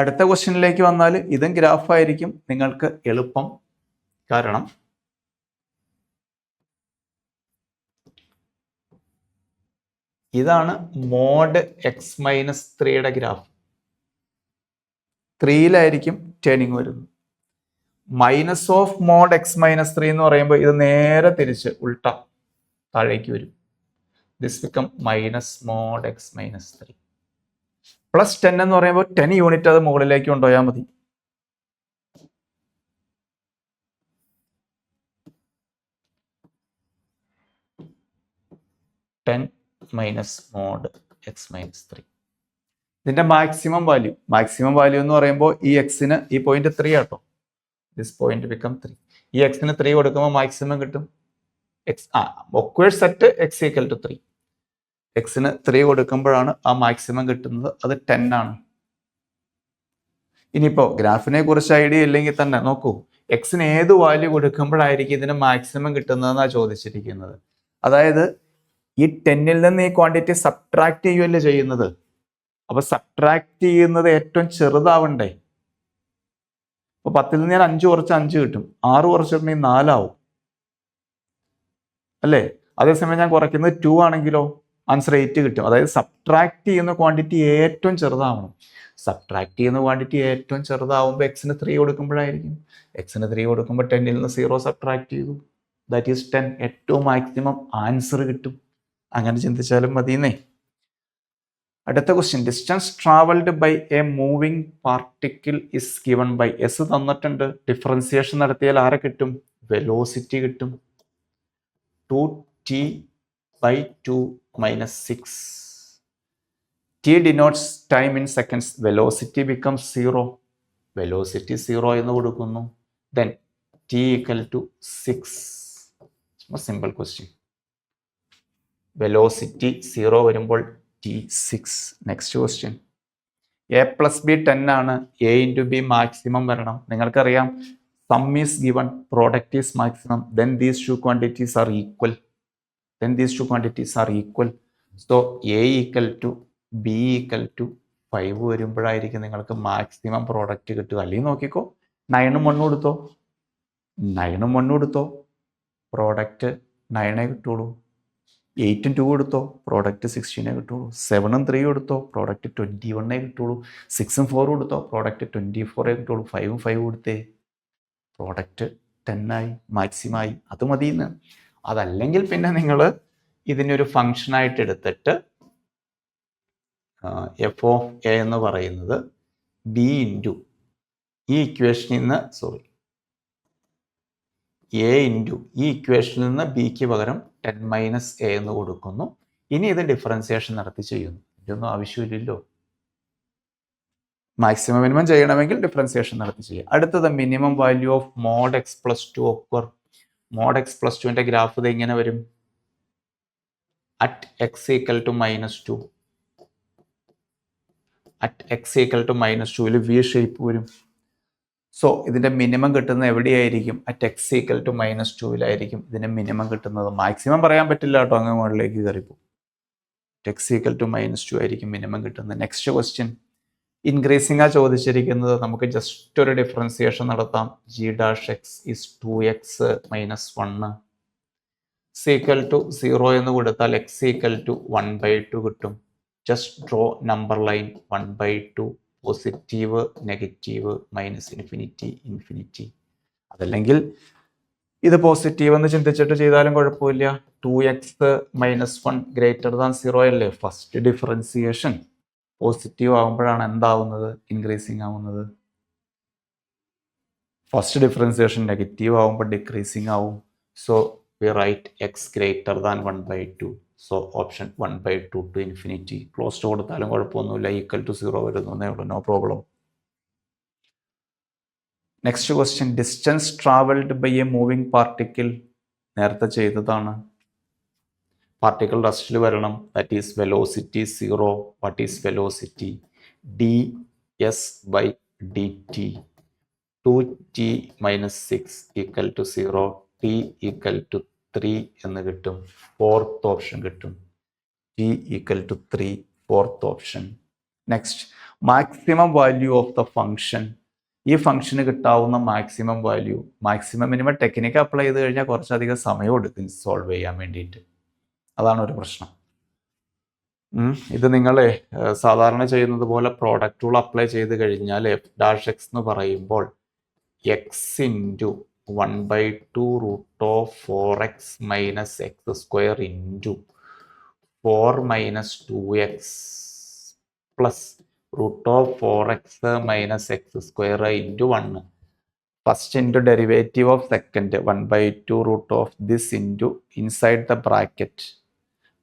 അടുത്ത ക്വസ്റ്റ്യനിലേക്ക് വന്നാൽ ഇതും ഗ്രാഫായിരിക്കും നിങ്ങൾക്ക് എളുപ്പം. കാരണം ഇതാണ് മോഡ് എക്സ് മൈനസ് 3യുടെ ഗ്രാഫ്. 3യിലായിരിക്കും ടേണിങ് വരുന്നത്. Minus of mod X minus 3 എന്ന് പറയുമ്പോൾ ഇത് നേരെ തിരിച്ച് ഉൾട്ട താഴേക്ക് വരും. This become minus mod X minus 3 plus 10 എന്ന് പറയുമ്പോൾ 10 യൂണിറ്റ് അത് മുകളിലേക്ക് കൊണ്ടുപോയാൽ മതി. മൈനസ് മോഡ് എക്സ് മൈനസ് 3 ഇതിന്റെ മാക്സിമം വാല്യൂ എന്ന് പറയുമ്പോൾ ഈ എക്സിന് ഈ പോയിന്റ് 3 ആട്ടോ. This point become 3. ഈ എക്സിന് 3 കൊടുക്കുമ്പോൾ മാക്സിമം കിട്ടും occurs at x equal to 3. എക്സിന് 3 കൊടുക്കുമ്പോഴാണ് ആ മാക്സിമം കിട്ടുന്നത്. അത് 10 ആണ്. ഇനിയിപ്പോ ഗ്രാഫിനെ കുറിച്ച് ഐഡിയ ഇല്ലെങ്കിൽ തന്നെ നോക്കൂ, എക്സിന് ഏത് വാല്യൂ കൊടുക്കുമ്പോഴായിരിക്കും ഇതിന് മാക്സിമം കിട്ടുന്നതെന്നാണ് ചോദിച്ചിരിക്കുന്നത്. അതായത് ഈ 10ൽ നിന്ന് ഈ ക്വാണ്ടിറ്റി സബ്ട്രാക്ട് ചെയ്യുകയല്ലേ ചെയ്യുന്നത്. അപ്പൊ സബ്ട്രാക്ട് ചെയ്യുന്നത് ഏറ്റവും ചെറുതാവണ്ടേ. അപ്പൊ 10ൽ നിന്ന് ഞാൻ 5 കുറച്ച് 5 കിട്ടും, 6 കുറച്ചിട്ടുണ്ടെങ്കിൽ 4 ആവും അല്ലേ. അതേസമയം ഞാൻ കുറയ്ക്കുന്നത് 2 ആണെങ്കിലോ ആൻസർ 8 കിട്ടും. അതായത് സബ്ട്രാക്ട് ചെയ്യുന്ന ക്വാണ്ടിറ്റി ഏറ്റവും ചെറുതാവണം. സബ്ട്രാക്ട് ചെയ്യുന്ന ക്വാണ്ടിറ്റി ഏറ്റവും ചെറുതാവുമ്പോൾ എക്സിന് 3 കൊടുക്കുമ്പോഴായിരിക്കും. എക്സിന് 3 കൊടുക്കുമ്പോൾ 10ൽ നിന്ന് 0 സബ്ട്രാക്ട് ചെയ്തു, ദാറ്റ് ഈസ് 10. ഏറ്റവും മാക്സിമം ആൻസർ കിട്ടും. അങ്ങനെ ചിന്തിച്ചാലും മതിയെന്നേ. അടുത്ത question, distance travelled by a moving particle is given by. S തന്നിട്ടുണ്ട്. ഡിഫറൻസിയേഷൻ നടത്തിയാൽ ആരെ കിട്ടും? വെലോസിറ്റി കിട്ടും. 2t/2 minus 6. t denotes time in seconds. Velocity becomes 0. Velocity 0 എന്ന് കൊടുക്കുന്നു. Then t equal to 6. Simple question. Velocity 0 വരുമ്പോൾ t 6. Next question. a plus b 10 ആണ്. a into b maximum വരണം. നിങ്ങൾക്കറിയാം sum is given, product is maximum, then these two quantities are equal. So a equal to b equal to 5 വരുമ്പോഴായിരിക്കും നിങ്ങൾക്ക് maximum product കിട്ടുക. അല്ലെങ്കിൽ നോക്കിക്കോ, 9 1 കൊടുത്തോ, 9 1 കൊടുത്തോ, product 9 കിട്ടുള്ളൂ. 8 2 കൊടുത്തോ, പ്രോഡക്റ്റ് 16 കിട്ടുള്ളൂ. 7 3 കൊടുത്തോ, പ്രോഡക്റ്റ് 21 കിട്ടുള്ളൂ. 6 4 കൊടുത്തോ, പ്രോഡക്റ്റ് 24 കിട്ടുള്ളൂ. 5 5 കൊടുത്തേ, പ്രോഡക്റ്റ് 10 ആയി, മാക്സിമായി. അത് മതിയെന്ന്. അതല്ലെങ്കിൽ പിന്നെ നിങ്ങൾ ഇതിനൊരു ഫംഗ്ഷനായിട്ട് എടുത്തിട്ട് എഫ് ഓഫ് എ എന്ന് പറയുന്നത് ബി ഇൻറ്റു ഈ ഇക്വേഷനിൽ നിന്ന് എ ഇൻറ്റു ഈ ഇക്വേഷനിൽ നിന്ന് ബിക്ക് പകരം 10 - എ എന്ന് കൊടുക്കുന്നു. ഇനി ഇത് ഡിഫറൻസിയേഷൻ നടത്തി ചെയ്യുന്നു. ഇതൊന്നും ആവശ്യമില്ലല്ലോ. മാക്സിമം മിനിമം ചെയ്യണമെങ്കിൽ ഡിഫറൻസിയേഷൻ നടത്തി ചെയ്യാം. അടുത്തത് minimum value of mod X plus 2 occur. Mod X plus 2ന്റെ ഗ്രാഫ് ഇത് എങ്ങനെ വരും? At X equal to -2. At X equal to -2 V shape വരും. സോ ഇതിന്റെ മിനിമം കിട്ടുന്നത് എവിടെയായിരിക്കും? അറ്റ് എക്സ് ഈക്വൽ ടു -2 ഇതിന്റെ മിനിമം കിട്ടുന്നത്. മാക്സിമം പറയാൻ പറ്റില്ല കേട്ടോ, അങ്ങ് മുകളിലേക്ക് കയറിപ്പോ. എക്സ് ഈക്വൽ ടു -2 ആയിരിക്കും മിനിമം കിട്ടുന്നത്. നെക്സ്റ്റ് ക്വസ്റ്റ്യൻ, ഇൻക്രീസിംഗ് ആ ചോദിച്ചിരിക്കുന്നത്. നമുക്ക് ജസ്റ്റ് ഒരു ഡിഫറൻസിയേഷൻ നടത്താം. g' is 2x - 1 equal to 0 എന്ന് കൊടുത്താൽ x ഈക്വൽ ടു 1/2 കിട്ടും. Just draw number line 1/2, positive negative -∞. അതല്ലെങ്കിൽ ഇത് പോസിറ്റീവ് എന്ന് ചിന്തിച്ചിട്ട് ചെയ്താലും കുഴപ്പമില്ല. 2x - 1 ഗ്രേറ്റർ ദാൻ 0 അല്ലേ? ഫസ്റ്റ് ഡിഫറൻസിയേഷൻ പോസിറ്റീവ് ആകുമ്പോഴാണ് എന്താവുന്നത്? ഇൻക്രീസിങ് ആവുന്നത്. ഫസ്റ്റ് ഡിഫറൻസിയേഷൻ നെഗറ്റീവ് ആകുമ്പോൾ ഡിക്രീസിങ് ആവും. So we write x greater than 1/2. So option 1/2 to ∞. Closed കൊടുത്താലും കുഴപ്പമൊന്നുമില്ല, ഈക്വൽ ടു 0 വരുന്നേ ഉള്ളൂ, no problem. Next question, distance travelled by a moving particle. നേരത്തെ ചെയ്തതാണ്. പാർട്ടിക്കിൾ റെസ്റ്റിൽ വരണം. That is velocity 0. What is velocity? ds/dt. 2t - 6 equal to 0. t equal to 3 എന്ന് കിട്ടും. ഫോർത്ത് ഓപ്ഷൻ കിട്ടും. t equal to 3, fourth option. Next, maximum value of the function. ഈ ഫംഗ്ഷന് കിട്ടാവുന്ന maximum value. Maximum minimum technique apply ചെയ്ത് കഴിഞ്ഞാൽ കുറച്ചധികം സമയം എടുക്കും സോൾവ് ചെയ്യാൻ വേണ്ടിയിട്ട്. അതാണ് ഒരു പ്രശ്നം. ഇത് നിങ്ങൾ സാധാരണ ചെയ്യുന്നത് പോലെ പ്രോഡക്റ്റ് റൂൾ അപ്ലൈ ചെയ്ത് കഴിഞ്ഞാൽ f' എന്ന് പറയുമ്പോൾ x into 1/2 √4x - x² into 4 minus 2x plus root of 4x minus x square into 1. First into derivative of second 1/2 root of this into inside the bracket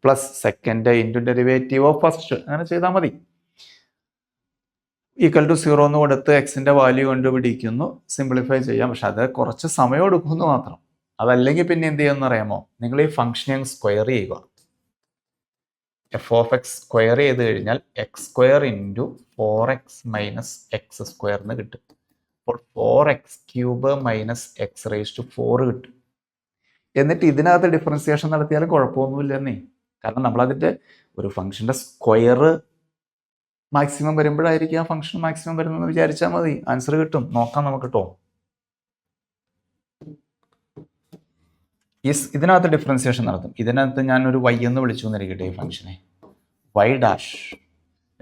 plus second into derivative of first. അങ്ങനെ ചെയ്താൽ മതി. Equal to 0 എന്ന് കൊടുത്ത് എക്സിൻ്റെ value കണ്ടുപിടിക്കുന്നു. Simplify ചെയ്യാം, പക്ഷെ അത് കുറച്ച് സമയം എടുക്കുമെന്ന് മാത്രം. അതല്ലെങ്കിൽ പിന്നെ എന്ത് ചെയ്യുമെന്ന് അറിയാമോ? നിങ്ങൾ ഈ ഫംഗ്ഷൻ സ്ക്വയർ ചെയ്യുക. എഫ് ഓഫ് എക്സ് സ്ക്വയർ ചെയ്ത് കഴിഞ്ഞാൽ X square into 4x minus x square എന്ന് കിട്ടും. അപ്പോൾ 4x³ minus X raise to 4 കിട്ടും. എന്നിട്ട് ഇതിനകത്ത് ഡിഫറൻസിയേഷൻ നടത്തിയാലും കുഴപ്പമൊന്നുമില്ലെന്നേ. കാരണം നമ്മളതിൻ്റെ ഒരു ഫംഗ്ഷൻ്റെ സ്ക്വയർ മാക്സിമം വരുമ്പോഴായിരിക്കും ആ ഫംഗ്ഷൻ മാക്സിമം വരുന്നതെന്ന് വിചാരിച്ചാൽ മതി. ആൻസർ കിട്ടും. നോക്കാം നമുക്ക് കേട്ടോ. ഇതിനകത്ത് ഡിഫറൻസിയേഷൻ നടത്തും. ഇതിനകത്ത് ഞാനൊരു y എന്ന് വിളിച്ചു എന്നിരിക്കട്ടെ ഈ ഫംഗ്ഷനെ. y ഡാഷ്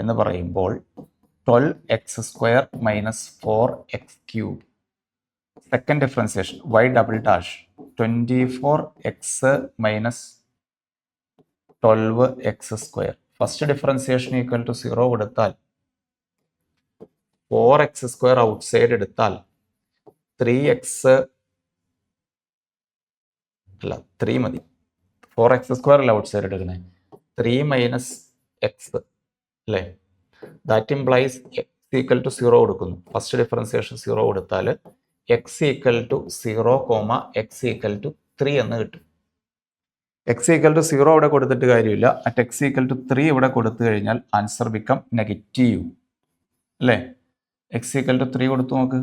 എന്ന് പറയുമ്പോൾ 12x² minus 4x³. Second differentiation y double dash 24x minus 12x². First differentiation equal to 0 കൊടുത്താൽ 4x² ഔട്ട് സൈഡ് എടുത്താൽ 3x അല്ല 3 മതി. 4x² അല്ല ഔട്ട് സൈഡ് എടുക്കണേ. 3 മൈനസ് എക്സ് അല്ലേ? That implies x equal to 0 കൊടുക്കുന്നു. ഫസ്റ്റ് ഡിഫറൻസിയേഷൻ 0 കൊടുത്താൽ x equal to 0, x equal to 3 എന്ന് കിട്ടും. എക്സ് ഈക്വൽ ടു 0 ഇവിടെ കൊടുത്തിട്ട് കാര്യമില്ല. അറ്റ് എക്സ് ഈക്വൽ ടു 3 ഇവിടെ കൊടുത്തു കഴിഞ്ഞാൽ ആൻസർ ബിക്കം നെഗറ്റീവ് അല്ലേ? എക്സ് ഈക്വൽ ടു 3 കൊടുത്തു നോക്ക്.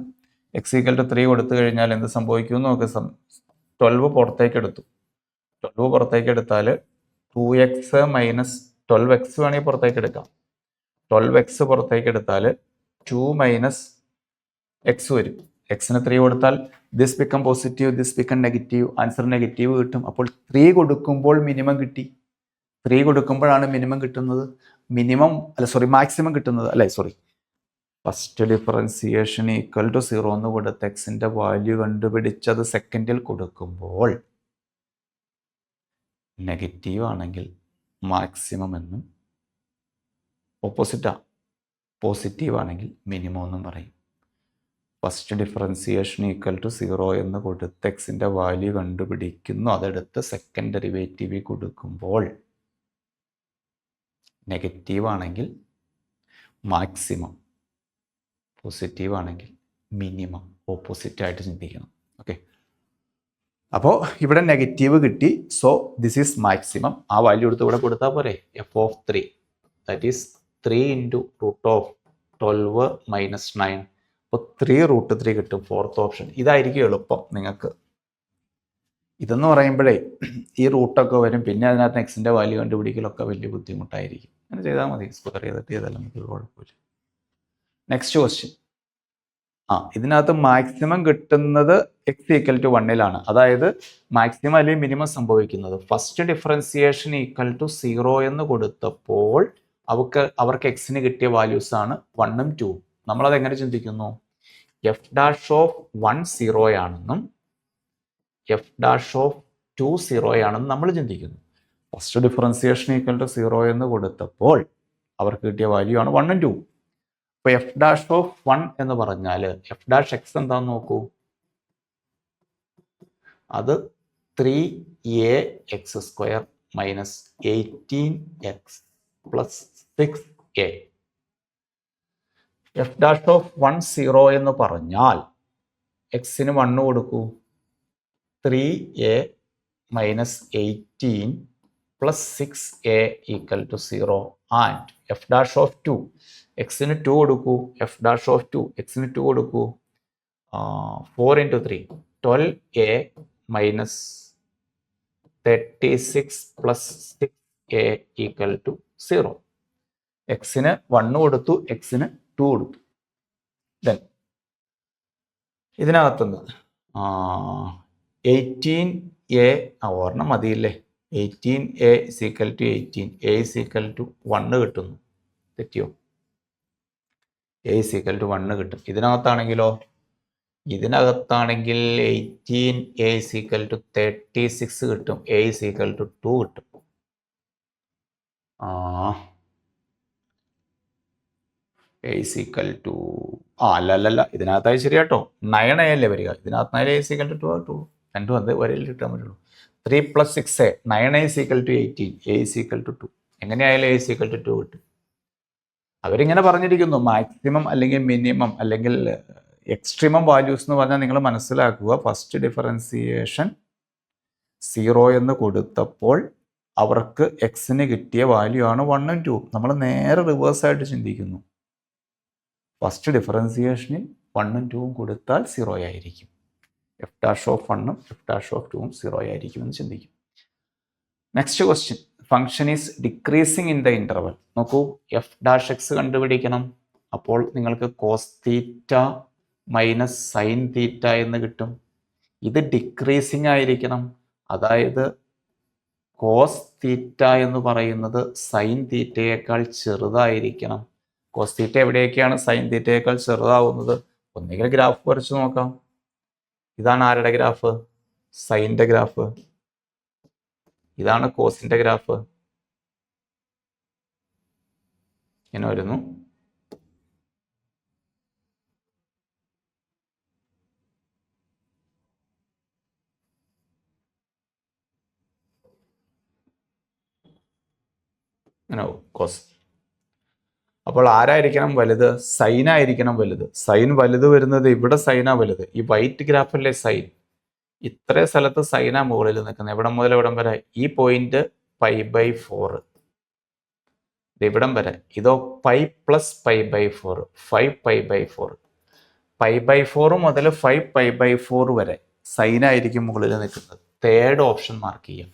എക്സ് ഈക്വൽ ടു 3 കൊടുത്തു കഴിഞ്ഞാൽ എന്ത് സംഭവിക്കും നോക്ക്. 12 പുറത്തേക്ക് എടുത്തു. 12 പുറത്തേക്ക് എടുത്താൽ 2x മൈനസ് 12x വേണമെങ്കിൽ പുറത്തേക്ക് എടുക്കാം. 12x പുറത്തേക്ക് എടുത്താൽ 2 മൈനസ് എക്സ് വരും. എക്സിന് 3 കൊടുത്താൽ this become positive, this become negative. Answer negative കിട്ടും. അപ്പോൾ 3 കൊടുക്കുമ്പോൾ മിനിമം കിട്ടി. 3 കൊടുക്കുമ്പോഴാണ് മിനിമം കിട്ടുന്നത്. മാക്സിമം കിട്ടുന്നത് അല്ലേ? ഫസ്റ്റ് ഡിഫറൻസിയേഷൻ ഈക്വൽ ടു 0 എന്ന് കൊടുത്ത് എക്സിൻ്റെ വാല്യൂ കണ്ടുപിടിച്ചത് സെക്കൻഡിൽ കൊടുക്കുമ്പോൾ നെഗറ്റീവ് ആണെങ്കിൽ മാക്സിമം എന്നും, ഓപ്പോസിറ്റാ പോസിറ്റീവ് ആണെങ്കിൽ മിനിമം എന്നും പറയും. ഫസ്റ്റ് ഡിഫറൻസിയേഷൻ ഈക്വൽ ടു 0 എന്ന് കൊടുത്ത് എക്സിൻ്റെ വാല്യൂ കണ്ടുപിടിക്കുന്നു. അതെടുത്ത് സെക്കൻഡ് ഡെറിവേറ്റീവ് കൊടുക്കുമ്പോൾ നെഗറ്റീവ് ആണെങ്കിൽ മാക്സിമം, പോസിറ്റീവ് ആണെങ്കിൽ മിനിമം, ഓപ്പോസിറ്റായിട്ട് ചിന്തിക്കണം. ഓക്കെ, അപ്പോൾ ഇവിടെ നെഗറ്റീവ് കിട്ടി. So this is maximum. ആ വാല്യൂ എടുത്ത് ഇവിടെ കൊടുത്താൽ പോരെ. F of 3 that is 3 into root of 12 minus 9. അപ്പോൾ 3√3 കിട്ടും. ഫോർത്ത് ഓപ്ഷൻ ഇതായിരിക്കും എളുപ്പം നിങ്ങൾക്ക്. ഇതെന്ന് പറയുമ്പോഴേ ഈ റൂട്ടൊക്കെ വരും. പിന്നെ അതിനകത്ത് എക്സിൻ്റെ വാല്യൂ കണ്ടുപിടിക്കലൊക്കെ വലിയ ബുദ്ധിമുട്ടായിരിക്കും. അങ്ങനെ ചെയ്താൽ മതി. സ്ക്വയർ ചെയ്തിട്ട് ചെയ്താലും നമുക്ക് കുഴപ്പമില്ല. Next question. ഇതിനകത്ത് മാക്സിമം കിട്ടുന്നത് എക്സ് ഈക്വൽ ടു 1-ലാണ്. അതായത് മാക്സിമം അല്ലെങ്കിൽ മിനിമം സംഭവിക്കുന്നത് ഫസ്റ്റ് ഡിഫറൻസിയേഷൻ ഈക്വൽ ടു 0 എന്ന് കൊടുത്തപ്പോൾ അവർക്ക് എക്സിന് കിട്ടിയ വാല്യൂസ് ആണ് 1ഉം 2ഉം. നമ്മളത് എങ്ങനെ ചിന്തിക്കുന്നു? എഫ് ഡാഷ് ഓഫ് 1 0 ആണെന്നും എഫ് ഡാഷ് ഓഫ് 2 0 ആണെന്നും നമ്മൾ ചിന്തിക്കുന്നു. ഫസ്റ്റ് ഡിഫറൻസിയേഷൻ ഈക്വൽ ടു 0 എന്ന് കൊടുത്തപ്പോൾ അവർക്ക് കിട്ടിയ വാല്യൂ ആണ് 1ഉം 2ഉം. അപ്പോൾ എഫ് ഡാഷ് ഓഫ് 1 എന്ന് പറഞ്ഞാൽ എഫ് ഡാഷ് എക്സ് എന്താന്ന് നോക്കൂ. അത് 3ax² minus 18x plus 6a. F dash of 1 0 എന്ന് പറഞ്ഞാൽ എക്സിന് 1 കൊടുക്കൂ. 3a minus 18 plus 6a equal to 0. And f dash of 2 എക്സിന് 2 കൊടുക്കൂ. എഫ് ഡാഷ് ഓഫ് 2 എക്സിന് 2 കൊടുക്കൂ. 4 into 3 12a minus 36 plus 6a equal to 0. എക്സിന് 1 കൊടുത്തു, എക്സിന് 2 കൊടുത്തു. ദെൻ ഇതിനകത്തുനിന്ന് 18a ഒരെണ്ണം മതിയില്ലേ. 18a is equal to 18, a is equal to 1 കിട്ടുന്നു. തെറ്റിയോ? a ഇസ് ഈക്വൽ ടു 1 കിട്ടും. ഇതിനകത്താണെങ്കിൽ 18a ഇസ് ഈക്വൽ ടു 36 കിട്ടും. a ഇസ് ഈക്വൽ ടു 2 കിട്ടും. A is equal to അല്ല ഇതിനകത്തായി ശരിയാട്ടോ 9a അല്ലേ വരിക, ഇതിനകത്ത് A is equal to 2 രണ്ടും അത് വരയിൽ കിട്ടാൻ പറ്റുള്ളൂ. 3 + 6a 9a is equal to 18, a is equal to 2. എങ്ങനെയായാലും a is equal to 2 കിട്ടും. അവരിങ്ങനെ പറഞ്ഞിരിക്കുന്നു മാക്സിമം അല്ലെങ്കിൽ മിനിമം അല്ലെങ്കിൽ എക്സ്ട്രീമം വാല്യൂസ് എന്ന് പറഞ്ഞാൽ നിങ്ങൾ മനസ്സിലാക്കുക, ഫസ്റ്റ് ഡിഫറൻസിയേഷൻ 0 എന്ന് കൊടുത്തപ്പോൾ അവർക്ക് എക്സിന് കിട്ടിയ വാല്യൂ ആണ് 1 ഉം 2. നമ്മൾ നേരെ റിവേഴ്സായിട്ട് ചിന്തിക്കുന്നു. ഫസ്റ്റ് ഡിഫറൻസിയേഷനിൽ 1 ഉം 2 ഉം കൊടുത്താൽ 0 ആയിരിക്കും, എഫ് ഡാഷ് ഓഫ് 1 ഉം എഫ് ഡാഷ് ഓഫ് 2 ഉം 0 ആയിരിക്കും എന്ന് ചിന്തിക്കും. Next question, function is decreasing in the interval. നോക്കൂ, എഫ് ഡാഷ് എക്സ് കണ്ടുപിടിക്കണം. അപ്പോൾ നിങ്ങൾക്ക് cos theta minus sine theta എന്ന് കിട്ടും. ഇത് ഡിക്രീസിങ് ആയിരിക്കണം, അതായത് കോസ് തീറ്റ എന്ന് പറയുന്നത് സൈൻ തീറ്റയേക്കാൾ ചെറുതായിരിക്കണം. കോസ് തീറ്റ എവിടെയൊക്കെയാണ് സൈൻ തീറ്റയേക്കാൾ ചെറുതാവുന്നത്? ഒന്നുകിൽ ഗ്രാഫ് വരച്ച് നോക്കാം. ഇതാണ് ആരുടെ ഗ്രാഫ്? സൈൻ്റെ ഗ്രാഫ്. ഇതാണ് കോസിന്റെ ഗ്രാഫ്. ഇങ്ങനെ വരുന്നു. ഇങ്ങനെ കോസ്. അപ്പോൾ ആരായിരിക്കണം വലുത്? സൈൻ ആയിരിക്കണം വലുത്. സൈൻ വലുത് വരുന്നത് ഇവിടെ, സൈനാ വലുത്. ഈ വൈറ്റ് ഗ്രാഫല്ലേ സൈൻ. ഇത്രയും സ്ഥലത്ത് സൈനാ മുകളിൽ നിൽക്കുന്നത്. എവിടം മുതൽ എവിടം വരെ? ഈ പോയിന്റ് π/4, ഇവിടം വരെ. ഇതോ π + π/4, 5π/4. π/4 മുതൽ 5π/4 വരെ സൈനായിരിക്കും മുകളിൽ നിൽക്കുന്നത്. തേർഡ് ഓപ്ഷൻ മാർക്ക് ചെയ്യാം.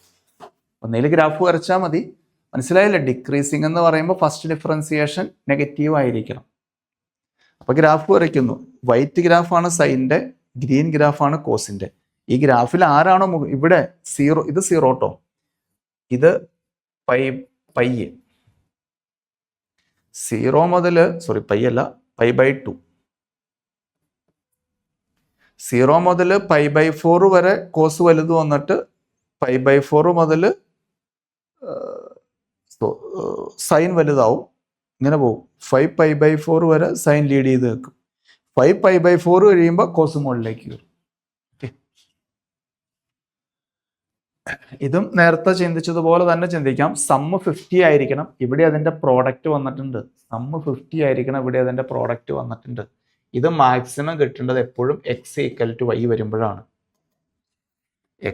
ഒന്നേൽ ഗ്രാഫ് വരച്ചാൽ മതി. മനസ്സിലായില്ലേ? ഡിക്രീസിങ് എന്ന് പറയുമ്പോൾ ഫസ്റ്റ് ഡിഫറൻസിയേഷൻ നെഗറ്റീവ് ആയിരിക്കണം. അപ്പൊ ഗ്രാഫ് വരയ്ക്കുന്നു. വൈറ്റ് ഗ്രാഫാണ് സൈൻ്റെ, ഗ്രീൻ ഗ്രാഫാണ് കോസിന്റെ. ഈ ഗ്രാഫിൽ ആരാണോ ഇവിടെ 0, ഇത് 0 ട്ടോ, ഇത് π. 0 മുതൽ π അല്ല, π/2. 0 മുതൽ π/4 വരെ കോസ് വലുത് വന്നിട്ട് π/4 മുതൽ സൈൻ വലുതാവും. ഇങ്ങനെ പോകും. 5π/4 വരെ സൈൻ ലീഡ് ചെയ്ത് വെക്കും. 5π/4 കഴിയുമ്പോൾ കോസ് മുകളിലേക്ക് കയറും. ഇതും നേരത്തെ ചിന്തിച്ചതുപോലെ തന്നെ ചിന്തിക്കാം. സമ്മ് 50 ആയിരിക്കണം, ഇവിടെ അതിന്റെ പ്രോഡക്റ്റ് വന്നിട്ടുണ്ട്. സമ്മ് 50 ആയിരിക്കണം, ഇവിടെ അതിന്റെ പ്രോഡക്റ്റ് വന്നിട്ടുണ്ട്. ഇത് മാക്സിമം കിട്ടേണ്ടത് എപ്പോഴും x=y വരുമ്പോഴാണ്.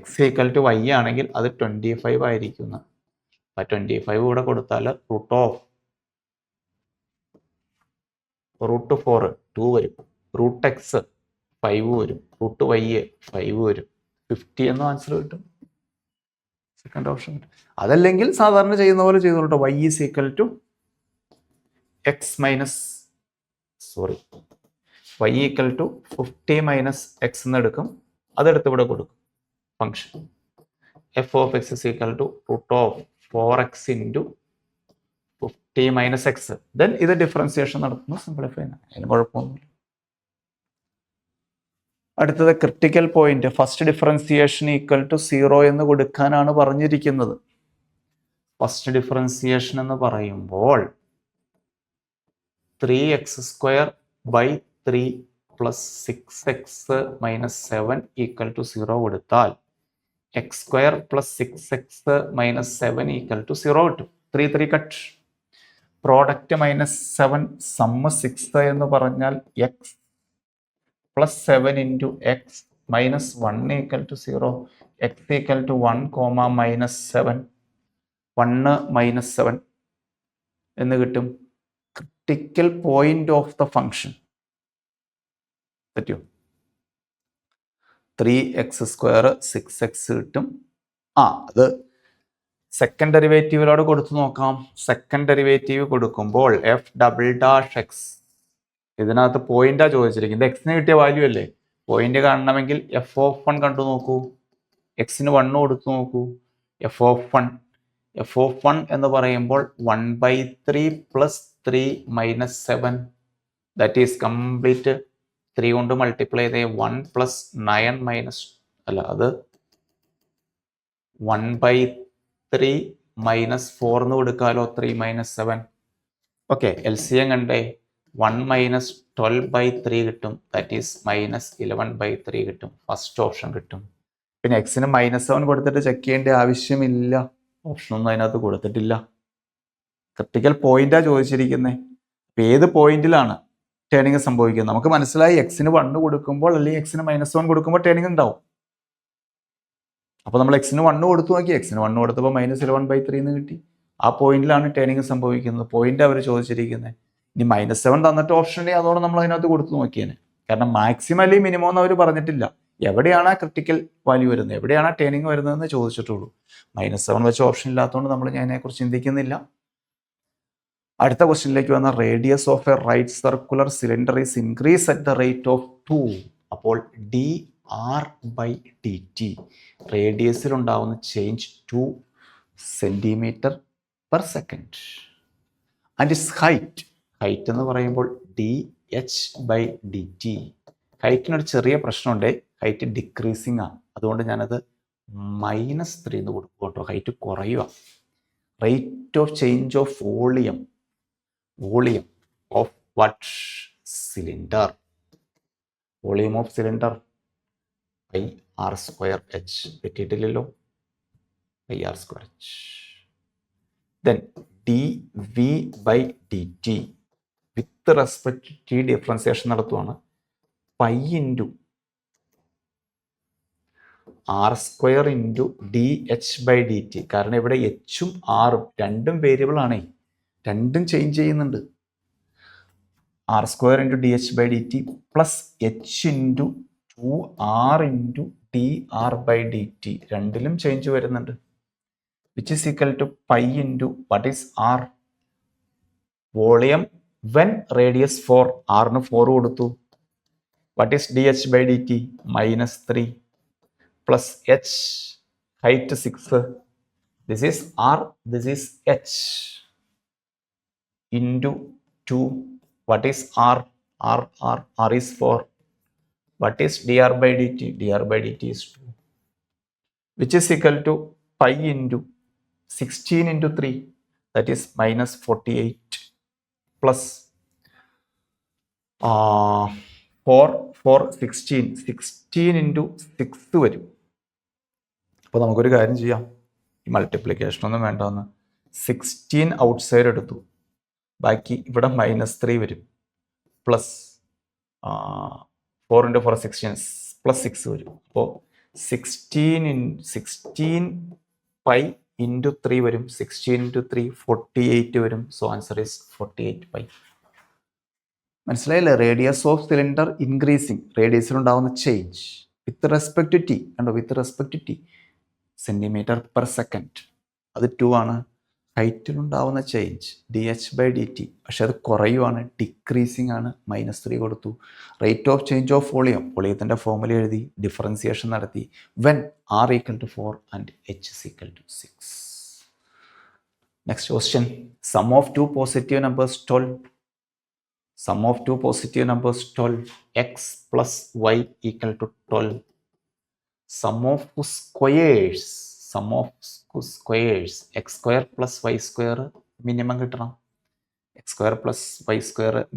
x=y ആണെങ്കിൽ അത് 25 ആയിരിക്കും. 25 കൂടെ കൊടുത്താൽ √4 2 വരും. √x 5 വരും. √y 5 വരും. 50 എന്ന ആൻസർ കിട്ടും. Second option. അതല്ലെങ്കിൽ സാധാരണ ചെയ്യുന്ന പോലെ ചെയ്തോളൂ. y = x minus y = 50 - x എന്ന് എടുക്കും. അതെടുത്ത് ഇവിടെ കൊടുക്കും. Function f(x) = √4x × 50 - x. Then ഇത് ഡിഫറൻസിയേഷൻ നടത്തുന്നു. സിംപ്ലിഫൈ. അതിന് കുഴപ്പമൊന്നുമില്ല. അടുത്തത് ക്രിട്ടിക്കൽ പോയിന്റ്. ഫസ്റ്റ് ഡിഫറൻസിയേഷൻ = 0 എന്ന് കൊടുക്കാനാണ് പറഞ്ഞിരിക്കുന്നത്. ഫസ്റ്റ് ഡിഫറൻസിയേഷൻ എന്ന് പറയുമ്പോൾ 3x² / 3 + 6x - 7 = 0 കൊടുത്താൽ x² + 6x - 7 = 0 കിട്ടും. 3 3 കട്ട്. പ്രോഡക്റ്റ് -7 സമ്മ് 6 എന്ന് പറഞ്ഞാൽ x + 7 × x - 1 = 0. x = 1, -7 1 - 7 എന്ന് കിട്ടും. Critical point of the function പറ്റുമോ? 3x² 6x കിട്ടും. അത് സെക്കൻഡ് ഡെറിവേറ്റീവിലോട് കൊടുത്തു നോക്കാം. സെക്കൻഡ് ഡെറിവേറ്റീവ് കൊടുക്കുമ്പോൾ f'(x) ഇതിനകത്ത് പോയിന്റാ ചോദിച്ചിരിക്കുന്നത്. എക്സിന് കിട്ടിയ വാല്യൂ അല്ലേ. പോയിന്റ് കാണണമെങ്കിൽ f(1) കണ്ടു നോക്കൂ. എക്സിന് 1 കൊടുത്തു നോക്കൂ. f(1) എന്ന് പറയുമ്പോൾ 1/3 + 3 - 7, ദാറ്റ് ഈസ് കംപ്ലീറ്റ് 3 കൊണ്ട് മൾട്ടിപ്ലൈ ചെയ്ത് 1 + 9 - അത് 1/3 -4 എന്ന് കൊടുക്കാലോ, 3 - 7. ഓക്കെ, LCM കണ്ടേ 1 - 12/3 കിട്ടും, ദാറ്റ് ഈസ് -11/3 കിട്ടും. ഫസ്റ്റ് ഓപ്ഷൻ കിട്ടും. പിന്നെ എക്സിന് -7 കൊടുത്തിട്ട് ചെക്ക് ചെയ്യേണ്ട ആവശ്യമില്ല, ഓപ്ഷനൊന്നും അതിനകത്ത് കൊടുത്തിട്ടില്ല. ക്രിട്ടിക്കൽ പോയിന്റാണ് ചോദിച്ചിരിക്കുന്നത്. അപ്പം ഏത് പോയിന്റിലാണ് ടേണിങ് സംഭവിക്കുന്നത്? നമുക്ക് മനസ്സിലായി എക്സിന് 1 കൊടുക്കുമ്പോൾ അല്ലെങ്കിൽ എക്സിന് -1 കൊടുക്കുമ്പോൾ ടേണിങ് ഉണ്ടാവും. അപ്പോൾ നമ്മൾ എക്സിന് 1 കൊടുത്തു നോക്കി, എക്സിന് 1 കൊടുത്തപ്പോൾ -11/3 എന്ന് കിട്ടി. ആ പോയിന്റിലാണ് ടേണിങ് സംഭവിക്കുന്നത്. പോയിന്റ് അവർ ചോദിച്ചിരിക്കുന്നത്. ഇനി -7 തന്നിട്ട് ഓപ്ഷൻ ഉണ്ടെങ്കിൽ അതോടെ നമ്മൾ അതിനകത്ത് കൊടുത്തു നോക്കിയേനെ. കാരണം മാക്സിമം അല്ലെങ്കിൽ മിനിമം എന്ന് അവർ പറഞ്ഞിട്ടില്ല. എവിടെയാണ് ആ ക്രിട്ടിക്കൽ വാല്യൂ വരുന്നത്, എവിടെയാണ് ആ ടേണിങ് വരുന്നതെന്ന് ചോദിച്ചിട്ടുള്ളൂ. -7 വെച്ച ഓപ്ഷൻ ഇല്ലാത്തതുകൊണ്ട് നമ്മൾ ഞാൻ അതിനെക്കുറിച്ച് ചിന്തിക്കുന്നില്ല. അടുത്ത ക്വസ്റ്റ്യനിലേക്ക് വന്ന radius of a right circular cylinder is increase at the rate of 2. അപ്പോൾ dr/dt റേഡിയസിൽ ഉണ്ടാവുന്ന change 2 cm/s. And it's height എന്ന് പറയുമ്പോൾ dh/dt. ഹൈറ്റിനൊരു ചെറിയ പ്രശ്നമുണ്ട്, ഹൈറ്റ് ഡിക്രീസിങ് ആണ്. അതുകൊണ്ട് ഞാനത് -3 എന്ന് കൊടുക്കും കേട്ടോ. ഹൈറ്റ് കുറയുക. Rate of change of volume of what cylinder? Volume of cylinder πr²h. പറ്റിയിട്ടില്ലല്ലോ, πr²h. Then dv/dt with respect to differentiation നടത്തുവാണ്. π × r² × dh/dt. കാരണം ഇവിടെ എച്ചും ആറും രണ്ടും വേരിയബിൾ ആണേ, രണ്ടും ചേഞ്ച് ചെയ്യുന്നുണ്ട്. r² × dh/dt plus h × 2r × dr/dt രണ്ടിലും ചേഞ്ച് വരുന്നുണ്ട്. Which is equal to π × what is r? Volume when radius 4, r-ന് 4 കൊടുത്തു. What is dh/dt? -3 plus h, height 6. This is r, this is h into 2. What is r? r is 4. What is dr/dt? dr/dt is 2. Which is equal to π × 16 × 3, that is -48 plus 4 16 × 6 വരും. അപ്പോൾ നമുക്കൊരു കാര്യം ചെയ്യാം, ഈ multiplication ഒന്നും വേണ്ടെന്ന് 16 outside എടുത്തു, ബാക്കി ഇവിടെ -3 വരും, പ്ലസ് 4 × 4 16 പ്ലസ് 6 വരും. അപ്പോൾ 16 π × 3 വരും, 16 × 3 48 വരും. So answer is 48 π. മനസ്സിലായില്ലേ? റേഡിയസ് ഓഫ് സിലിണ്ടർ ഇൻക്രീസിങ്, റേഡിയസിലുണ്ടാവുന്ന change with respect to T. കണ്ടോ, with respect to T cm/s. അത് 2 ആണ്. ഹൈറ്റിലുണ്ടാവുന്ന ചേഞ്ച് dh/dt, പക്ഷെ അത് കുറയുവാണ്, ഡിക്രീസിങ് ആണ്. -3 കൊടുത്തു. റേറ്റ് ഓഫ് ചേഞ്ച് ഓഫ് വോളിയത്തിൻ്റെ ഫോർമുല എഴുതി, ഡിഫറൻസിയേഷൻ നടത്തി. When r = 4 and h = 6. Next question. Sum of 2 positive numbers 12. Sum of 2 positive numbers 12. X plus y = 12. Sum of squares x² plus y² minimum കിട്ടണം. x² plus y²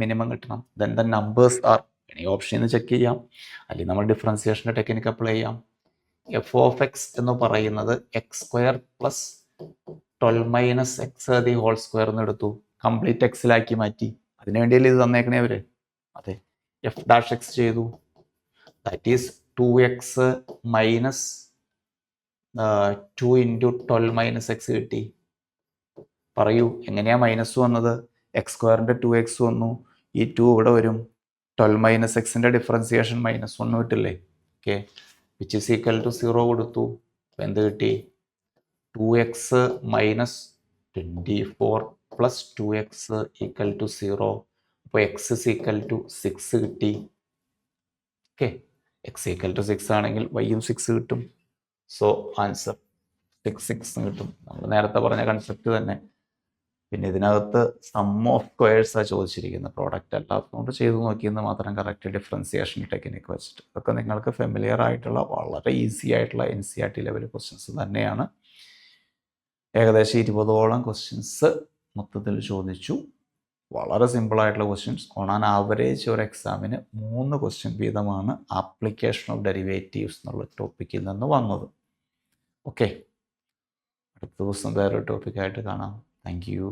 minimum കിട്ടണം. Then the numbers are, ഈ option check ചെയ്യാം, അല്ലെങ്കിൽ നമ്മൾ ഡിഫറൻസിയേഷൻ്റെ technique apply ചെയ്യാം. f of x എന്ന് പറയുന്നത് x² plus 12 - x the whole square എന്ന് എടുത്തു, കംപ്ലീറ്റ് എക്സിലാക്കി മാറ്റി. അതിനു വേണ്ടിയല്ലേ ഇത് തന്നേക്കണേ അവര്. അതെ, f' ചെയ്തു, that is 2x minus 2 × 12 - x കിട്ടി. പറയൂ, എങ്ങനെയാ മൈനസ് വന്നത്? x² 2x വന്നു, ഈ 2 ഇവിടെ വരും, 12 - x ഡിഫറൻസിയേഷൻ -1 കിട്ടില്ലേ? Okay, which is equal to 0 കൊടുത്തു. എന്ത് കിട്ടി? 2x minus 24 plus 2x = 0. അപ്പോൾ x = 6 കിട്ടി. ഓക്കെ, x = 6 ആണെങ്കിൽ y-യും 6 കിട്ടും. സോ ആൻസർ 6 കിട്ടും. നമ്മൾ നേരത്തെ പറഞ്ഞ കൺസെപ്റ്റ് തന്നെ. പിന്നെ ഇതിനകത്ത് സം ഓഫ് സ്ക്വയേഴ്സാണ് ചോദിച്ചിരിക്കുന്നത്, പ്രോഡക്റ്റ് അല്ലാത്തതുകൊണ്ട് ചെയ്തു നോക്കിയെന്ന് മാത്രം. കറക്റ്റ് ഡിഫറൻസിയേഷൻ ടെക്നിക്ക് വെച്ചിട്ട് ഇതൊക്കെ നിങ്ങൾക്ക് ഫെമിലിയർ ആയിട്ടുള്ള വളരെ ഈസി ആയിട്ടുള്ള NCERT ലെവൽ ക്വസ്റ്റ്യൻസ് തന്നെയാണ്. ഏകദേശം 20ഓളം ക്വസ്റ്റ്യൻസ് മൊത്തത്തിൽ ചോദിച്ചു. വളരെ സിമ്പിളായിട്ടുള്ള ക്വസ്റ്റ്യൻസ്. ഓൺ ആൻ ആവറേജ് ഒരു എക്സാമിന് 3 ക്വസ്റ്റ്യൻ വീതമാണ് ആപ്ലിക്കേഷൻ ഓഫ് ഡെറിവേറ്റീവ്സ് എന്നുള്ള ടോപ്പിക്കിൽ നിന്ന് വന്നത്. ഓക്കെ, അടുത്ത ദിവസം വേറൊരു ടോപ്പിക്കായിട്ട് കാണാം. Thank you.